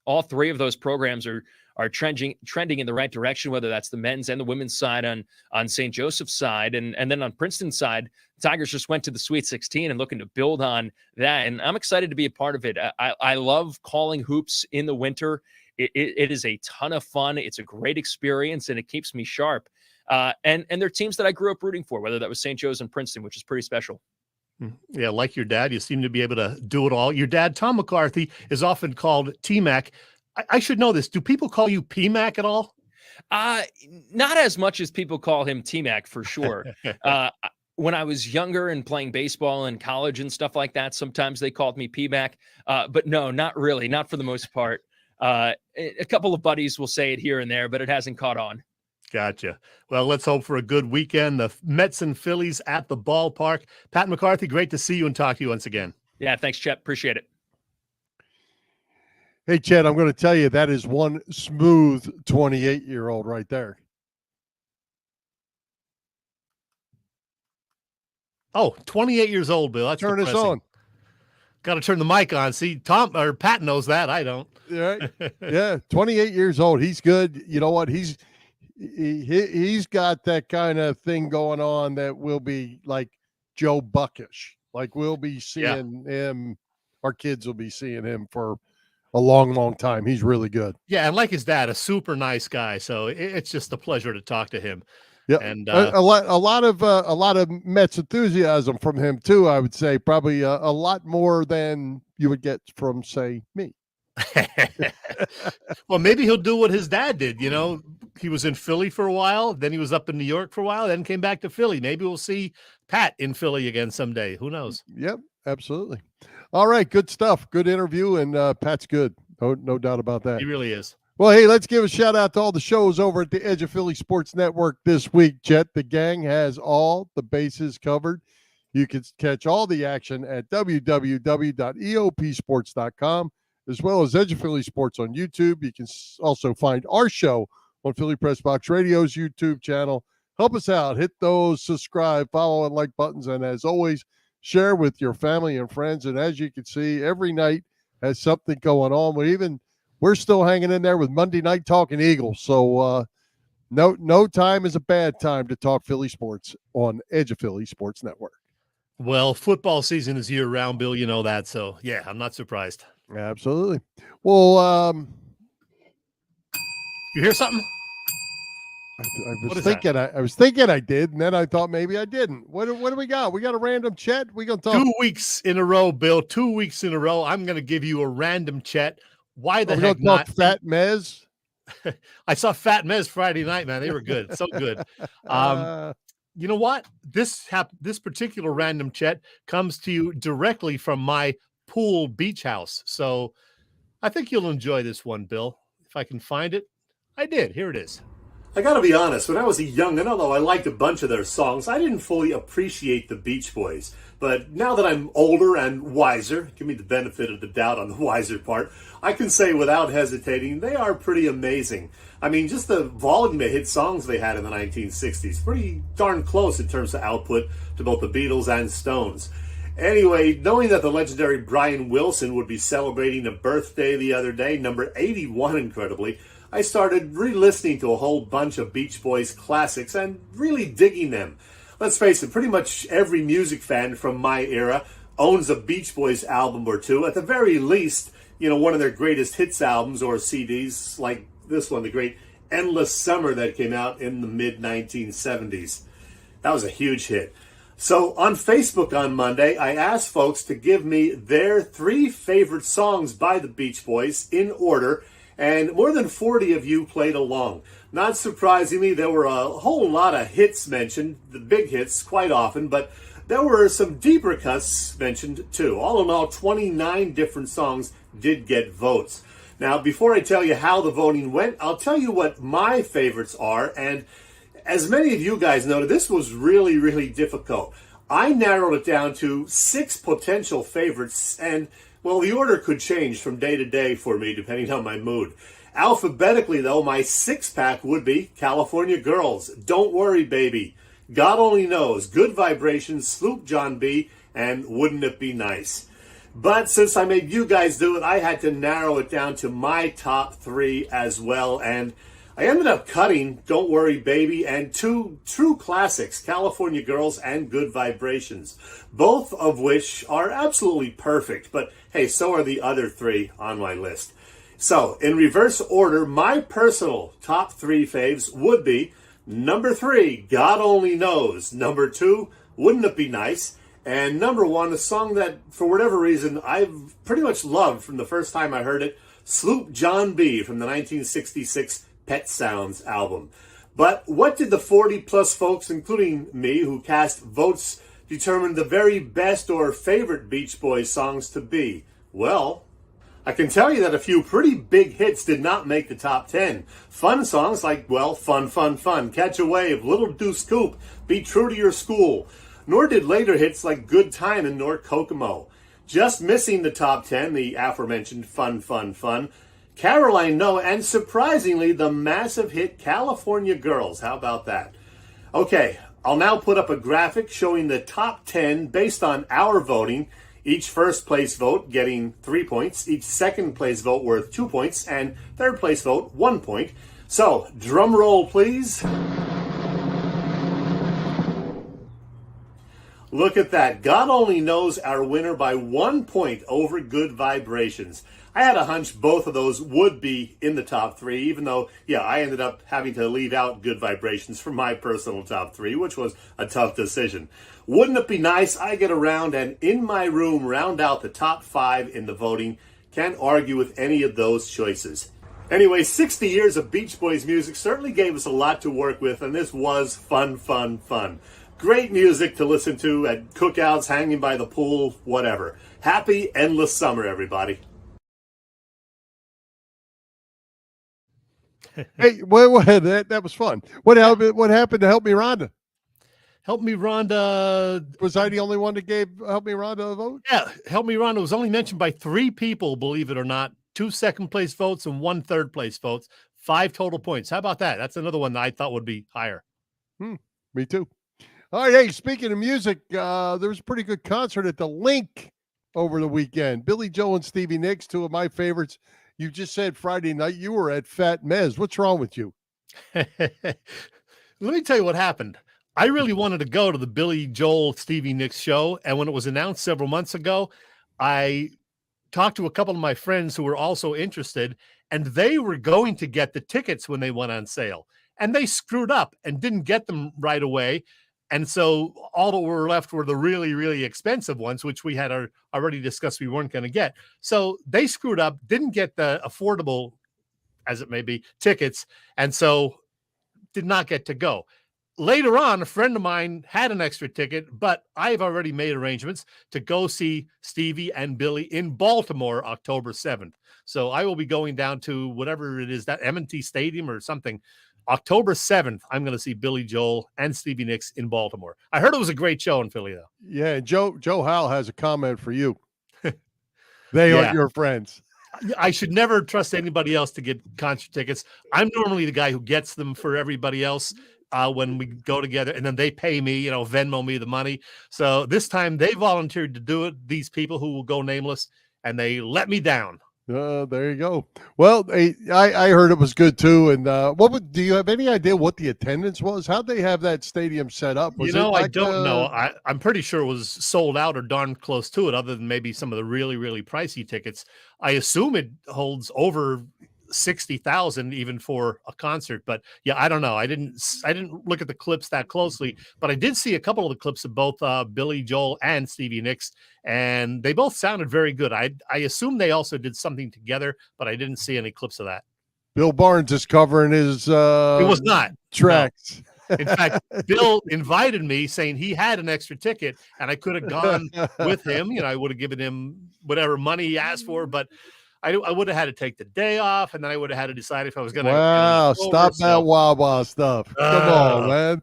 All three of those programs are trending in the right direction, whether that's the men's and the women's side on St. Joseph's side. And then on Princeton's side, the Tigers just went to the Sweet 16 and looking to build on that. And I'm excited to be a part of it. I love calling hoops in the winter. It is a ton of fun. It's a great experience, and it keeps me sharp. And they're teams that I grew up rooting for, whether that was St. Joe's and Princeton, which is pretty special. Yeah, like your dad, you seem to be able to do it all. Your dad, Tom McCarthy, is often called T-Mac. I should know this. Do people call you P-Mac at all? Not as much as people call him T-Mac, for sure. When I was younger and playing baseball in college and stuff like that, sometimes they called me P-Mac. But no, not really. Not for the most part. A couple of buddies will say it here and there, but it hasn't caught on. Gotcha. Well, let's hope for a good weekend. The Mets and Phillies at the ballpark. Pat McCarthy, great to see you and talk to you once again. Yeah, thanks, Chet. Appreciate it. Hey, Chet, I'm going to tell you that is one smooth 28-year-old right there. Oh, 28 years old, Bill. That's turn depressing. us on. Got to turn the mic on. See, Pat knows that. I don't. Right? Yeah, 28 years old. He's good. You know what? He's got that kind of thing going on that will be like Joe Buckish. Like we'll be seeing him. Our kids will be seeing him for a long, long time. He's really good. Yeah, and like his dad, a super nice guy. So it's just a pleasure to talk to him. Yeah, and a lot of Mets enthusiasm from him too. I would say probably a lot more than you would get from, say, me. Well, maybe he'll do what his dad did. You know, he was in Philly for a while, then he was up in New York for a while, then came back to Philly. Maybe we'll see Pat in Philly again someday. Who knows? Yep, absolutely. All right, good stuff. Good interview, and Pat's good. No doubt about that. He really is. Well, hey, let's give a shout out to all the shows over at the Edge of Philly Sports Network this week. Chet, the gang has all the bases covered. You can catch all the action at www.eopsports.com, as well as Edge of Philly Sports on YouTube. You can also find our show on Philly Press Box Radio's YouTube channel. Help us out. Hit those subscribe, follow, and like buttons. And as always, share with your family and friends. And as you can see, every night has something going on. We're still hanging in there with Monday Night Talking Eagles. So no time is a bad time to talk Philly sports on Edge of Philly Sports Network. Well, football season is year-round, Bill. You know that. So, yeah, I'm not surprised. Absolutely. Well, you hear something? I was thinking I did, and then I thought maybe I didn't. What do we got? We got a random Chet? We're going to talk 2 weeks in a row, Bill. 2 weeks in a row. I'm going to give you a random Chet. Why the heck not? Fat Mez? I saw Fat Mez Friday night, man. They were good. So good. You know what? This particular random Chet comes to you directly from my pool beach house. So I think you'll enjoy this one, Bill. If I can find it. I did. Here it is. I got to be honest, when I was a youngin', although I liked a bunch of their songs, I didn't fully appreciate the Beach Boys. But now that I'm older and wiser, give me the benefit of the doubt on the wiser part, I can say without hesitating, they are pretty amazing. I mean, just the volume of hit songs they had in the 1960s, pretty darn close in terms of output to both the Beatles and Stones. Anyway, knowing that the legendary Brian Wilson would be celebrating a birthday the other day, number 81 incredibly, I started re-listening to a whole bunch of Beach Boys classics and really digging them. Let's face it, pretty much every music fan from my era owns a Beach Boys album or two. At the very least, you know, one of their greatest hits albums or CDs, like this one, the great Endless Summer that came out in the mid-1970s. That was a huge hit. So on Facebook on Monday, I asked folks to give me their 3 favorite songs by the Beach Boys in order, and more than 40 of you played along. Not surprisingly, there were a whole lot of hits mentioned, the big hits quite often, but there were some deeper cuts mentioned too. All in all, 29 different songs did get votes. Now, before I tell you how the voting went, I'll tell you what my favorites are, and as many of you guys noted, this was really, really difficult. I narrowed it down to 6 potential favorites, and well, the order could change from day to day for me, depending on my mood. Alphabetically, though, my 6-pack would be California Girls, Don't Worry Baby, God Only Knows, Good Vibrations, Sloop John B., and Wouldn't It Be Nice? But since I made you guys do it, I had to narrow it down to my top 3 as well, and I ended up cutting Don't Worry Baby and 2 true classics, California Girls and Good Vibrations, both of which are absolutely perfect, but hey, so are the other 3 on my list. So, in reverse order, my personal top 3 faves would be number 3, God Only Knows, number 2, Wouldn't It Be Nice, and number 1, a song that, for whatever reason, I've pretty much loved from the first time I heard it, Sloop John B. from the 1966 Pet Sounds album. But what did the 40-plus folks, including me, who cast votes, determine the very best or favorite Beach Boys songs to be? Well, I can tell you that a few pretty big hits did not make the top 10. Fun songs like, well, Fun, Fun, Fun, Catch a Wave, Little Deuce Coupe, Be True to Your School. Nor did later hits like Good Timin' nor Kokomo. Just missing the top 10, the aforementioned Fun, Fun, Fun, Caroline No, and surprisingly, the massive hit California Girls. How about that? Okay, I'll now put up a graphic showing the top 10 based on our voting. Each first place vote getting 3 points, each second place vote worth 2 points, and third place vote 1 point. So, drum roll, please. Look at that. God only knows our winner by 1 point over Good Vibrations. I had a hunch both of those would be in the top 3, even though, I ended up having to leave out Good Vibrations for my personal top 3, which was a tough decision. Wouldn't it be nice? I get around and in my room round out the top 5 in the voting. Can't argue with any of those choices. Anyway, 60 years of Beach Boys music certainly gave us a lot to work with, and this was fun, fun, fun. Great music to listen to at cookouts, hanging by the pool, whatever. Happy endless summer, everybody. Hey, that was fun. What happened to Help Me Rhonda? Help Me Rhonda. Was I the only one that gave Help Me Rhonda a vote? Yeah, Help Me Rhonda was only mentioned by 3 people, believe it or not. 2 second place votes and 1 third place votes. 5 total points. How about that? That's another one that I thought would be higher. Me too. All right, hey, speaking of music, there was a pretty good concert at the Link over the weekend. Billy Joel and Stevie Nicks, 2 of my favorites. You just said Friday night you were at Fat Mez. What's wrong with you? Let me tell you what happened. I really wanted to go to the Billy Joel Stevie Nicks show, and when it was announced several months ago, I talked to a couple of my friends who were also interested, and they were going to get the tickets when they went on sale, and they screwed up and didn't get them right away. And so all that were left were the really, really expensive ones, which we had already discussed we weren't going to get. So they screwed up, didn't get the affordable, as it may be, tickets, and so did not get to go. Later on, a friend of mine had an extra ticket, but I've already made arrangements to go see Stevie and Billy in Baltimore, October 7th. So I will be going down to whatever it is, that M&T Stadium or something. October 7th, I'm going to see Billy Joel and Stevie Nicks in Baltimore. I heard it was a great show in Philly, though. Yeah, Joe Howell has a comment for you. They are your friends. I should never trust anybody else to get concert tickets. I'm normally the guy who gets them for everybody else when we go together, and then they pay me, Venmo me the money. So this time they volunteered to do it, these people who will go nameless, and they let me down. There you go. Well, I heard it was good too. And do you have any idea what the attendance was? How'd they have that stadium set up? I don't know. I'm pretty sure it was sold out or darn close to it, other than maybe some of the really, really pricey tickets. I assume it holds over 60,000 even for a concert, but I don't know. I didn't look at the clips that closely, but I did see a couple of the clips of both Billy Joel and Stevie Nicks, and they both sounded very good. I assume they also did something together, but I didn't see any clips of that. Bill Barnes is covering his it was not tracks. No. In fact, Bill invited me saying he had an extra ticket and I could have gone with him. I would have given him whatever money he asked for, but I would have had to take the day off, and then I would have had to decide if I was going to. Wow, stop that Wawa stuff. Come on, man.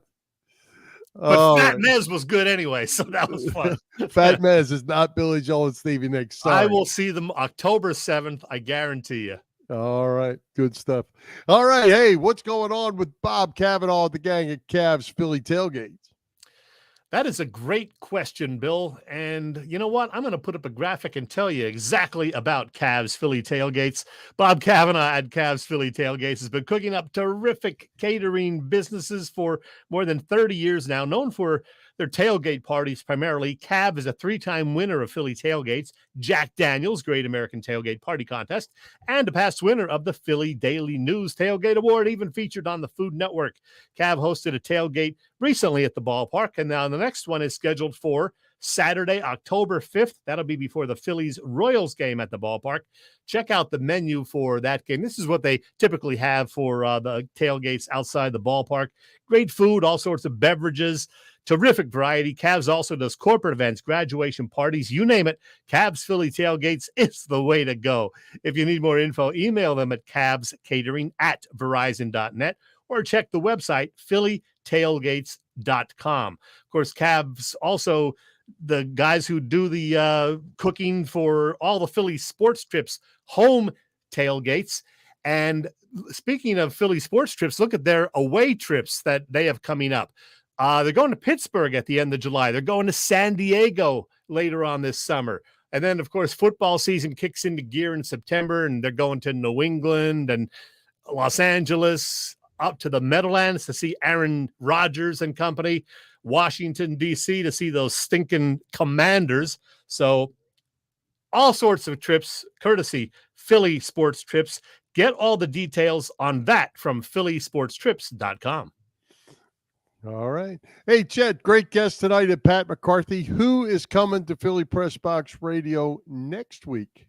But Fat Mez was good anyway, so that was fun. Fat Mez is not Billy Joel and Stevie Nicks. Sorry. I will see them October 7th, I guarantee you. All right, good stuff. All right, hey, what's going on with Bob Cavanaugh at the gang at Cavs Philly Tailgates? That is a great question, Bill. And you know what? I'm going to put up a graphic and tell you exactly about Cavs Philly Tailgates. Bob Cavanaugh at Cavs Philly Tailgates has been cooking up terrific catering businesses for more than 30 years now, known for their tailgate parties primarily. Cav is a 3-time winner of Philly Tailgates, Jack Daniels Great American Tailgate Party Contest, and a past winner of the Philly Daily News Tailgate Award, even featured on the Food Network. Cav hosted a tailgate recently at the ballpark, and now the next one is scheduled for Saturday, October 5th. That'll be before the Phillies Royals game at the ballpark. Check out the menu for that game. This is what they typically have for the tailgates outside the ballpark. Great food, all sorts of beverages. terrific variety. Cavs also does corporate events, graduation parties, you name it. Cavs Philly Tailgates is the way to go. If you need more info, email them at cavscatering@verizon.net or check the website phillytailgates.com. Of course, Cavs also the guys who do the cooking for all the Philly sports trips, home tailgates. And speaking of Philly sports trips, look at their away trips that they have coming up. They're going to Pittsburgh at the end of July. They're going to San Diego later on this summer. And then, of course, football season kicks into gear in September, and they're going to New England and Los Angeles, up to the Meadowlands to see Aaron Rodgers and company, Washington, D.C. to see those stinking Commanders. So all sorts of trips, courtesy Philly Sports Trips. Get all the details on that from phillysportstrips.com. All right. Hey, Chet, great guest tonight at Pat McCarthy. Who is coming to Philly Press Box Radio next week?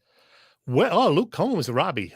Well, Luke Combs, Robbie.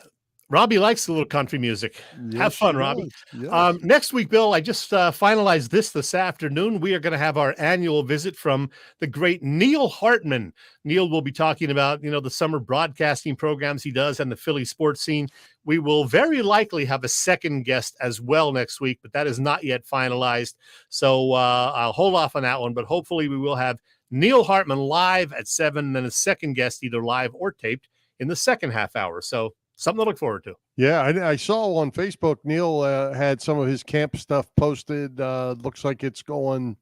Robbie likes the little country music. Yes, Have fun, he Robbie. does. Yes. Next week, Bill, I just finalized this afternoon. We are going to have our annual visit from the great Neil Hartman. Neil will be talking about, the summer broadcasting programs he does and the Philly sports scene. We will very likely have a second guest as well next week, but that is not yet finalized. So I'll hold off on that one, but hopefully we will have Neil Hartman live at 7 and then a second guest either live or taped in the second half hour. So something to look forward to. Yeah, I saw on Facebook, Neil had some of his camp stuff posted. Looks like it's going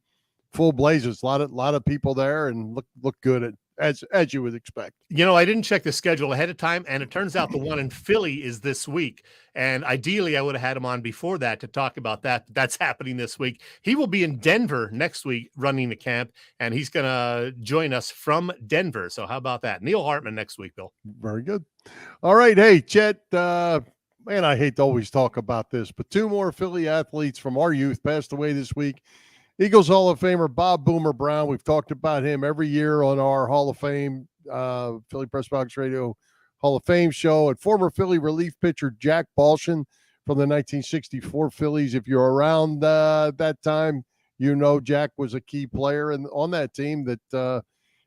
full blazes. A lot of people there and look good as you would expect. I didn't check the schedule ahead of time, and it turns out the one in Philly is this week. And ideally, I would have had him on before that to talk about that. That's happening this week. He will be in Denver next week running the camp, and he's going to join us from Denver. So how about that? Neil Hartman next week, Bill. Very good. All right. Hey, Chet, man, I hate to always talk about this, but two more Philly athletes from our youth passed away this week. Eagles Hall of Famer Bob Boomer Brown. We've talked about him every year on our Hall of Fame, Philly Press Box Radio Hall of Fame show. And former Philly relief pitcher Jack Balshin from the 1964 Phillies. If you're around that time, Jack was a key player on that team that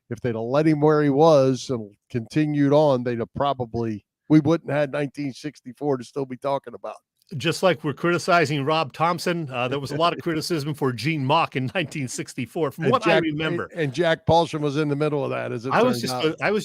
if they'd have let him where he was and continued on, we wouldn't have had 1964 to still be talking about. Just like we're criticizing Rob Thompson, there was a lot of criticism for Gene Mauch in 1964, from what I remember. And Jack Balshin was in the middle of that, as it I was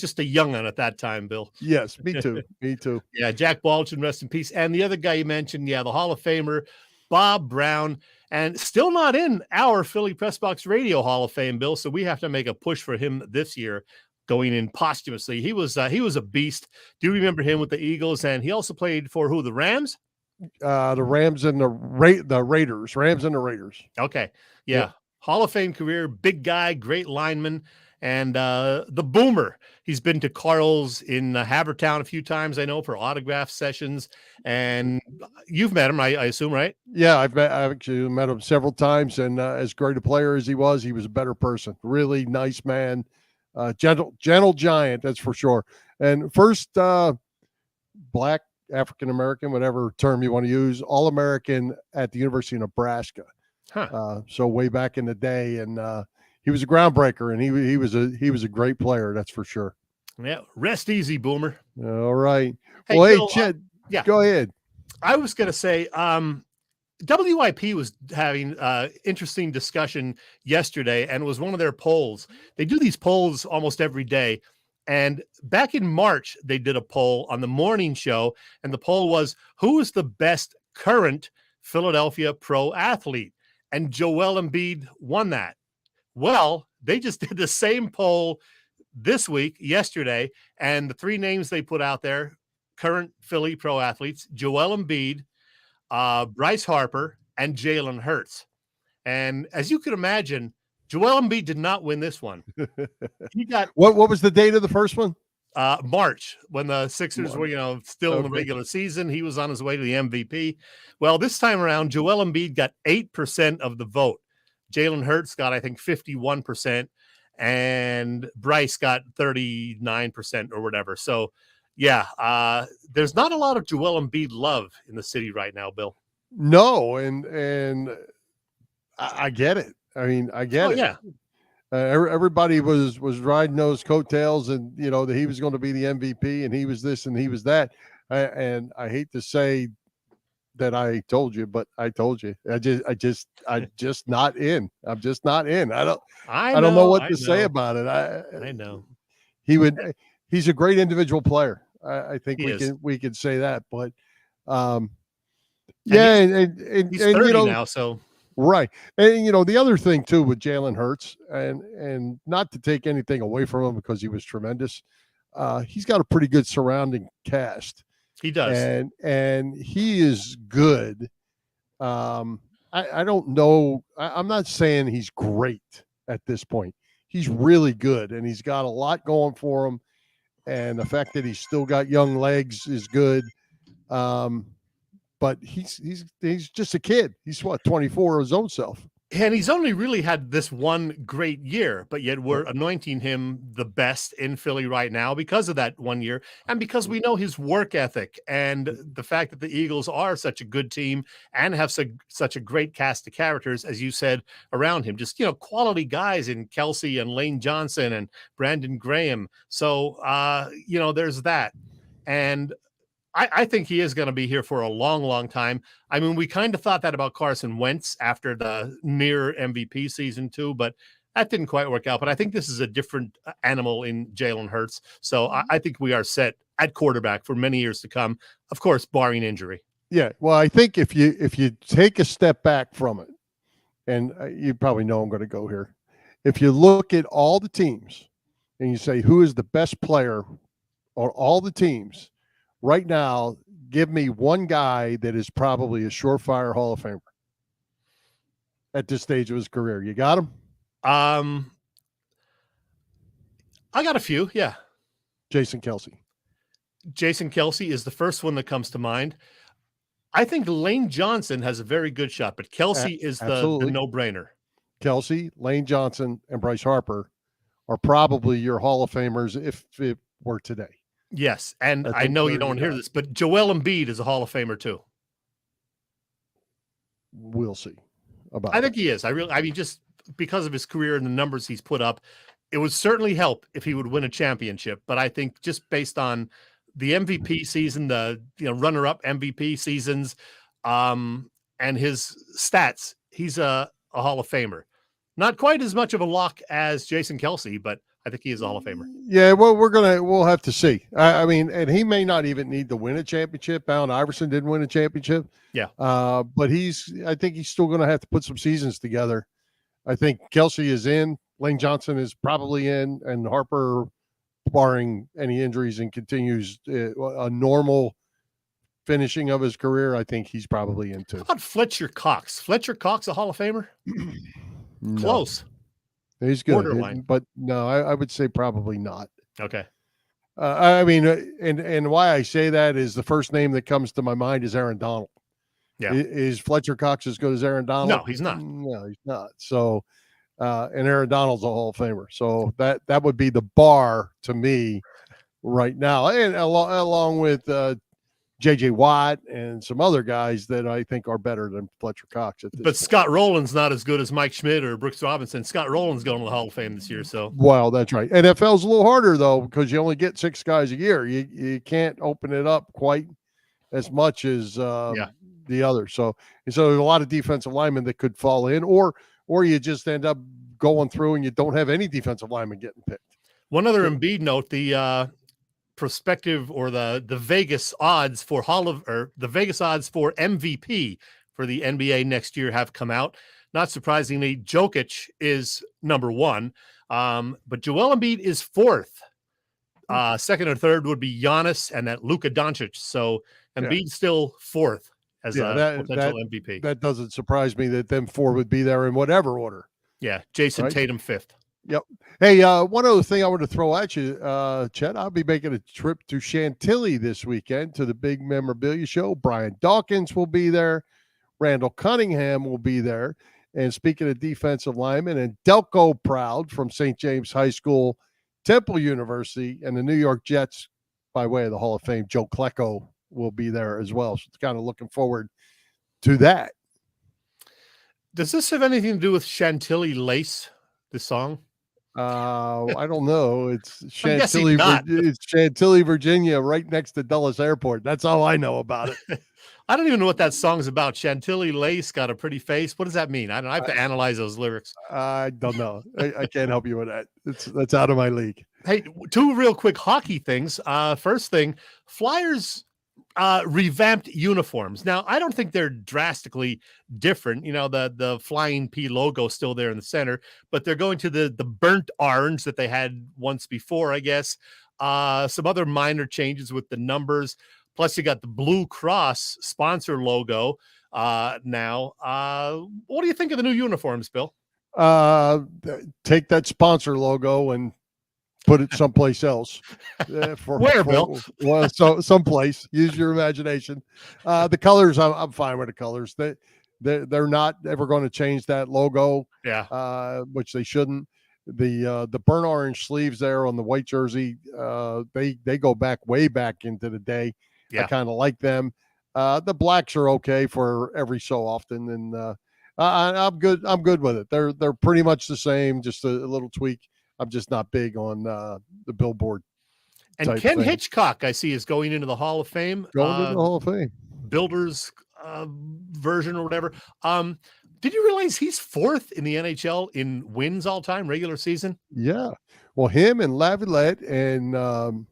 just a young'un at that time, Bill. Yes, me too. Me too. Yeah, Jack Balshin, rest in peace. And the other guy you mentioned, the Hall of Famer, Bob Brown, and still not in our Philly Press Box Radio Hall of Fame, Bill. So we have to make a push for him this year, going in posthumously. He was a beast. Do you remember him with the Eagles? And he also played for who? The Rams? The Rams and the Raiders. Rams and the Raiders. Okay. Yeah. Hall of Fame career, big guy, great lineman, and the Boomer. He's been to Carl's in Havertown a few times, I know, for autograph sessions. And you've met him, I assume, right? Yeah, I've actually met him several times, and as great a player as he was a better person. Really nice man, gentle giant, that's for sure. And first black, African-American, whatever term you want to use, All-American at the University of Nebraska. So way back in the day, and he was a groundbreaker, and he was a great player, that's for sure. Yeah, rest easy, Boomer. All right. Hey, well, Bill, Chet, yeah, go ahead. I was going to say, WIP was having interesting discussion yesterday, and it was one of their polls. They do these polls almost every day. And back in March, they did a poll on the morning show, and the poll was, who is the best current Philadelphia pro athlete? And Joel Embiid won that. Well, they just did the same poll this week, yesterday, and the three names they put out there, current Philly pro athletes, Joel Embiid, Bryce Harper, and Jalen Hurts. And as you can imagine, Joel Embiid did not win this one. He got what was the date of the first one? March, when the Sixers were, still in the regular season. He was on his way to the MVP. Well, this time around, Joel Embiid got 8% of the vote. Jalen Hurts got, I think, 51%, and Bryce got 39% or whatever. So, yeah, there's not a lot of Joel Embiid love in the city right now, Bill. No, and I get it. I mean, I get it. Yeah. Everybody was riding those coattails, and that he was going to be the MVP, and he was this and he was that. And I hate to say that I told you, but I told you. I'm just not in. I'm just not in. I don't know what to say about it. I know. He's a great individual player. I think we can say that, but yeah, and he's 30 now, so right. And the other thing too with Jalen Hurts, and not to take anything away from him because he was tremendous, he's got a pretty good surrounding cast. He does, and he is good. I don't know. I'm not saying he's great at this point. He's really good, and he's got a lot going for him. And the fact that he's still got young legs is good. But he's just a kid. He's 24 his own self. And he's only really had this one great year, but yet we're anointing him the best in Philly right now because of that 1 year, and because we know his work ethic and the fact that the Eagles are such a good team and have such a great cast of characters, as you said, around him. Just, quality guys in Kelsey and Lane Johnson and Brandon Graham. So, there's that. And I think he is going to be here for a long, long time. I mean, we kind of thought that about Carson Wentz after the near MVP season too, but that didn't quite work out. But I think this is a different animal in Jalen Hurts. So I think we are set at quarterback for many years to come, of course, barring injury. Yeah. Well, I think if you take a step back from it, and you probably know I'm going to go here, if you look at all the teams and you say, who is the best player on all the teams, right now, give me one guy that is probably a surefire Hall of Famer at this stage of his career. You got him? I got a few, yeah. Jason Kelsey. Jason Kelsey is the first one that comes to mind. I think Lane Johnson has a very good shot, but Kelsey is the no-brainer. Kelsey, Lane Johnson, and Bryce Harper are probably your Hall of Famers if it were today. Yes, and I know you don't hear this, but Joel Embiid is a Hall of Famer too. We'll see about I think he is. I mean, just because of his career and the numbers he's put up, it would certainly help if he would win a championship. But I think just based on the MVP season, the runner-up MVP seasons, and his stats, he's a Hall of Famer. Not quite as much of a lock as Jason Kelsey, but I think he is a Hall of Famer. Yeah, well, we'll have to see. I mean, and he may not even need to win a championship. Allen Iverson didn't win a championship. Yeah. But I think he's still going to have to put some seasons together. I think Kelsey is in. Lane Johnson is probably in, and Harper, barring any injuries and continues a normal finishing of his career, I think he's probably in too. How about Fletcher Cox? Fletcher Cox, a Hall of Famer? No. Close. He's good, but no, I would say probably not. Okay. I mean, and why I say that is the first name that comes to my mind is Aaron Donald. Yeah. Is Fletcher Cox as good as Aaron Donald? No, he's not. No, he's not. So, and Aaron Donald's a Hall of Famer. So that would be the bar to me right now, and along with J.J. Watt and some other guys that I think are better than Fletcher Cox at this point. Scott Rowland's not as good as Mike Schmidt or Brooks Robinson. Scott Rowland's going to the Hall of Fame this year. So, well, that's right. NFL's a little harder though because you only get 6 guys a year. You can't open it up quite as much as the others. So there's a lot of defensive linemen that could fall in, or you just end up going through and you don't have any defensive linemen getting picked. One other Embiid note: the prospective or the Vegas odds for the Vegas odds for MVP for the NBA next year have come out. Not surprisingly, Jokic is number 1, but Joel Embiid is 4th. Second or third would be Giannis and that Luka Doncic. So Embiid's still 4th as a potential MVP. That doesn't surprise me that them 4 would be there in whatever order. Yeah, Jason Tatum 5th. Yep. Hey, one other thing I want to throw at you, Chet, I'll be making a trip to Chantilly this weekend to the big memorabilia show. Brian Dawkins will be there. Randall Cunningham will be there. And speaking of defensive linemen, and Delco Proud from St. James High School, Temple University, and the New York Jets, by way of the Hall of Fame, Joe Klecko will be there as well. So it's kind of looking forward to that. Does this have anything to do with Chantilly lace, the song? I don't know. It's I'm guessing Chantilly, not. it's Chantilly, Virginia, right next to Dulles Airport. That's all I know about it. I don't even know what that song's about. Chantilly lace got a pretty face. What does that mean? I have to analyze those lyrics. I don't know. I can't help you with that. That's out of my league. Hey, two real quick hockey things. First thing, Flyers revamped uniforms. Now, I don't think they're drastically different. You know, the Flying P logo still there in the center, but they're going to the burnt orange that they had once before, I guess. Some other minor changes with the numbers. Plus, you got the Blue Cross sponsor logo now. What do you think of the new uniforms, Bill? Take that sponsor logo and put it someplace else. Where, Bill? Well, so someplace. Use your imagination. The colors, I'm fine with the colors. They're not ever going to change that logo. Yeah. Which they shouldn't. The burnt orange sleeves there on the white jersey, they go way back into the day. Yeah. I kind of like them. The blacks are okay for every so often, and I'm good. I'm good with it. They're pretty much the same, just a little tweak. I'm just not big on the billboard. And Ken Hitchcock, I see, is going into the Hall of Fame. Going into the Hall of Fame. Builders version or whatever. Did you realize he's fourth in the NHL in wins all time, regular season? Yeah. Well, him and Laviolette and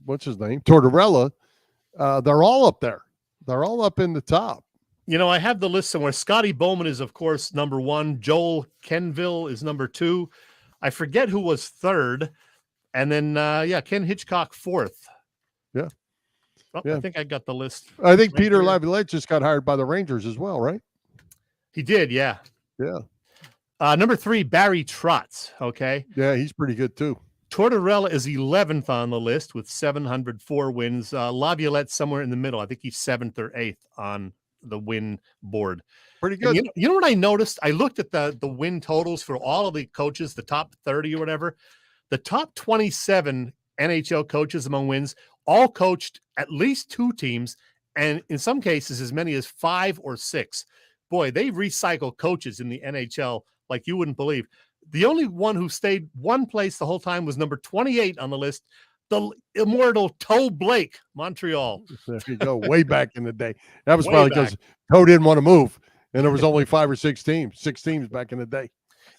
what's his name? Tortorella. They're all up there. They're all up in the top. You know, I have the list somewhere. Scotty Bowman is, of course, number one. Joel Kenville is number two. I forget who was third. And then, Ken Hitchcock fourth. Yeah. Well, yeah. I think I got the list. I think Peter Laviolette just got hired by the Rangers as well, right? He did, yeah. Yeah. Number three, Barry Trotz, okay? Yeah, he's pretty good too. Tortorella is 11th on the list with 704 wins. Laviolette somewhere in the middle. I think he's 7th or 8th on the win board. Pretty good. You know what I noticed? I looked at the win totals for all of the coaches, the top 30 or whatever. The top 27 NHL coaches among wins all coached at least two teams, and in some cases as many as 5 or 6. Boy, they recycle coaches in the NHL like you wouldn't believe. The only one who stayed one place the whole time was number 28 on the list, the immortal Toe Blake, Montreal. There you go, way back in the day. That was probably because Toe didn't want to move, and there was only 5 or 6 teams. 6 teams back in the day.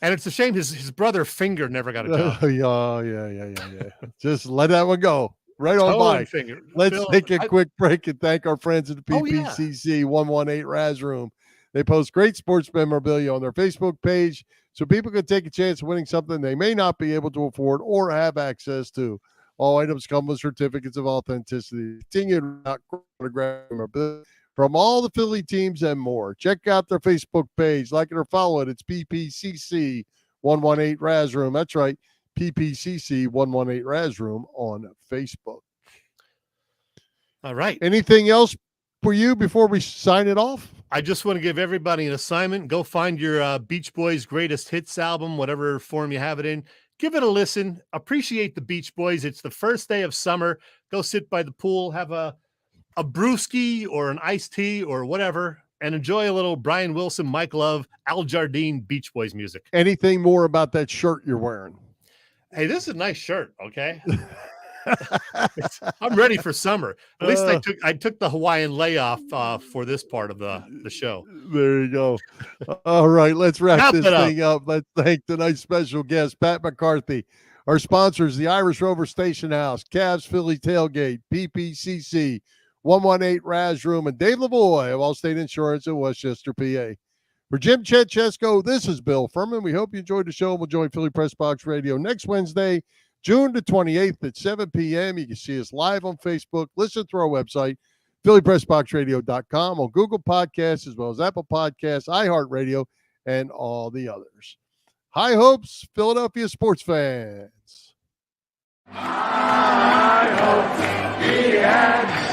And it's a shame his brother Finger never got a job. Yeah. Just let that one go. Right on by. Finger. Let's take a quick break and thank our friends at the PPCC 118 Raz Room. They post great sports memorabilia on their Facebook page so people can take a chance of winning something they may not be able to afford or have access to. All items come with certificates of authenticity. Continue to autograph memorabilia from all the Philly teams and more. Check out their Facebook page. Like it or follow it. It's PPCC 118 Raz Room. That's right. PPCC 118 Raz Room on Facebook. All right. Anything else for you before we sign it off? I just want to give everybody an assignment. Go find your Beach Boys greatest hits album, whatever form you have it in. Give it a listen. Appreciate the Beach Boys. It's the first day of summer. Go sit by the pool, have a brewski or an iced tea or whatever, and enjoy a little Brian Wilson, Mike Love, Al Jardine Beach Boys music. Anything more about that shirt you're wearing? Hey, this is a nice shirt, okay? I'm ready for summer. At least I took the Hawaiian layoff for this part of the show. There you go. All right, let's wrap this thing up. Let's thank tonight's special guest, Pat McCarthy. Our sponsors, the Irish Rover Station House, Cavs Philly Tailgate, PPCC, 118 Raz Room, and Dave Lavoie of Allstate Insurance in Westchester, PA. For Jim, Chet, Chesko, this is Bill Furman. We hope you enjoyed the show. We'll join Philly Pressbox Radio next Wednesday, June the 28th at 7 p.m. You can see us live on Facebook. Listen through our website, PhillyPressboxRadio.com, on Google Podcasts, as well as Apple Podcasts, iHeartRadio, and all the others. High hopes, Philadelphia sports fans. High hopes, he had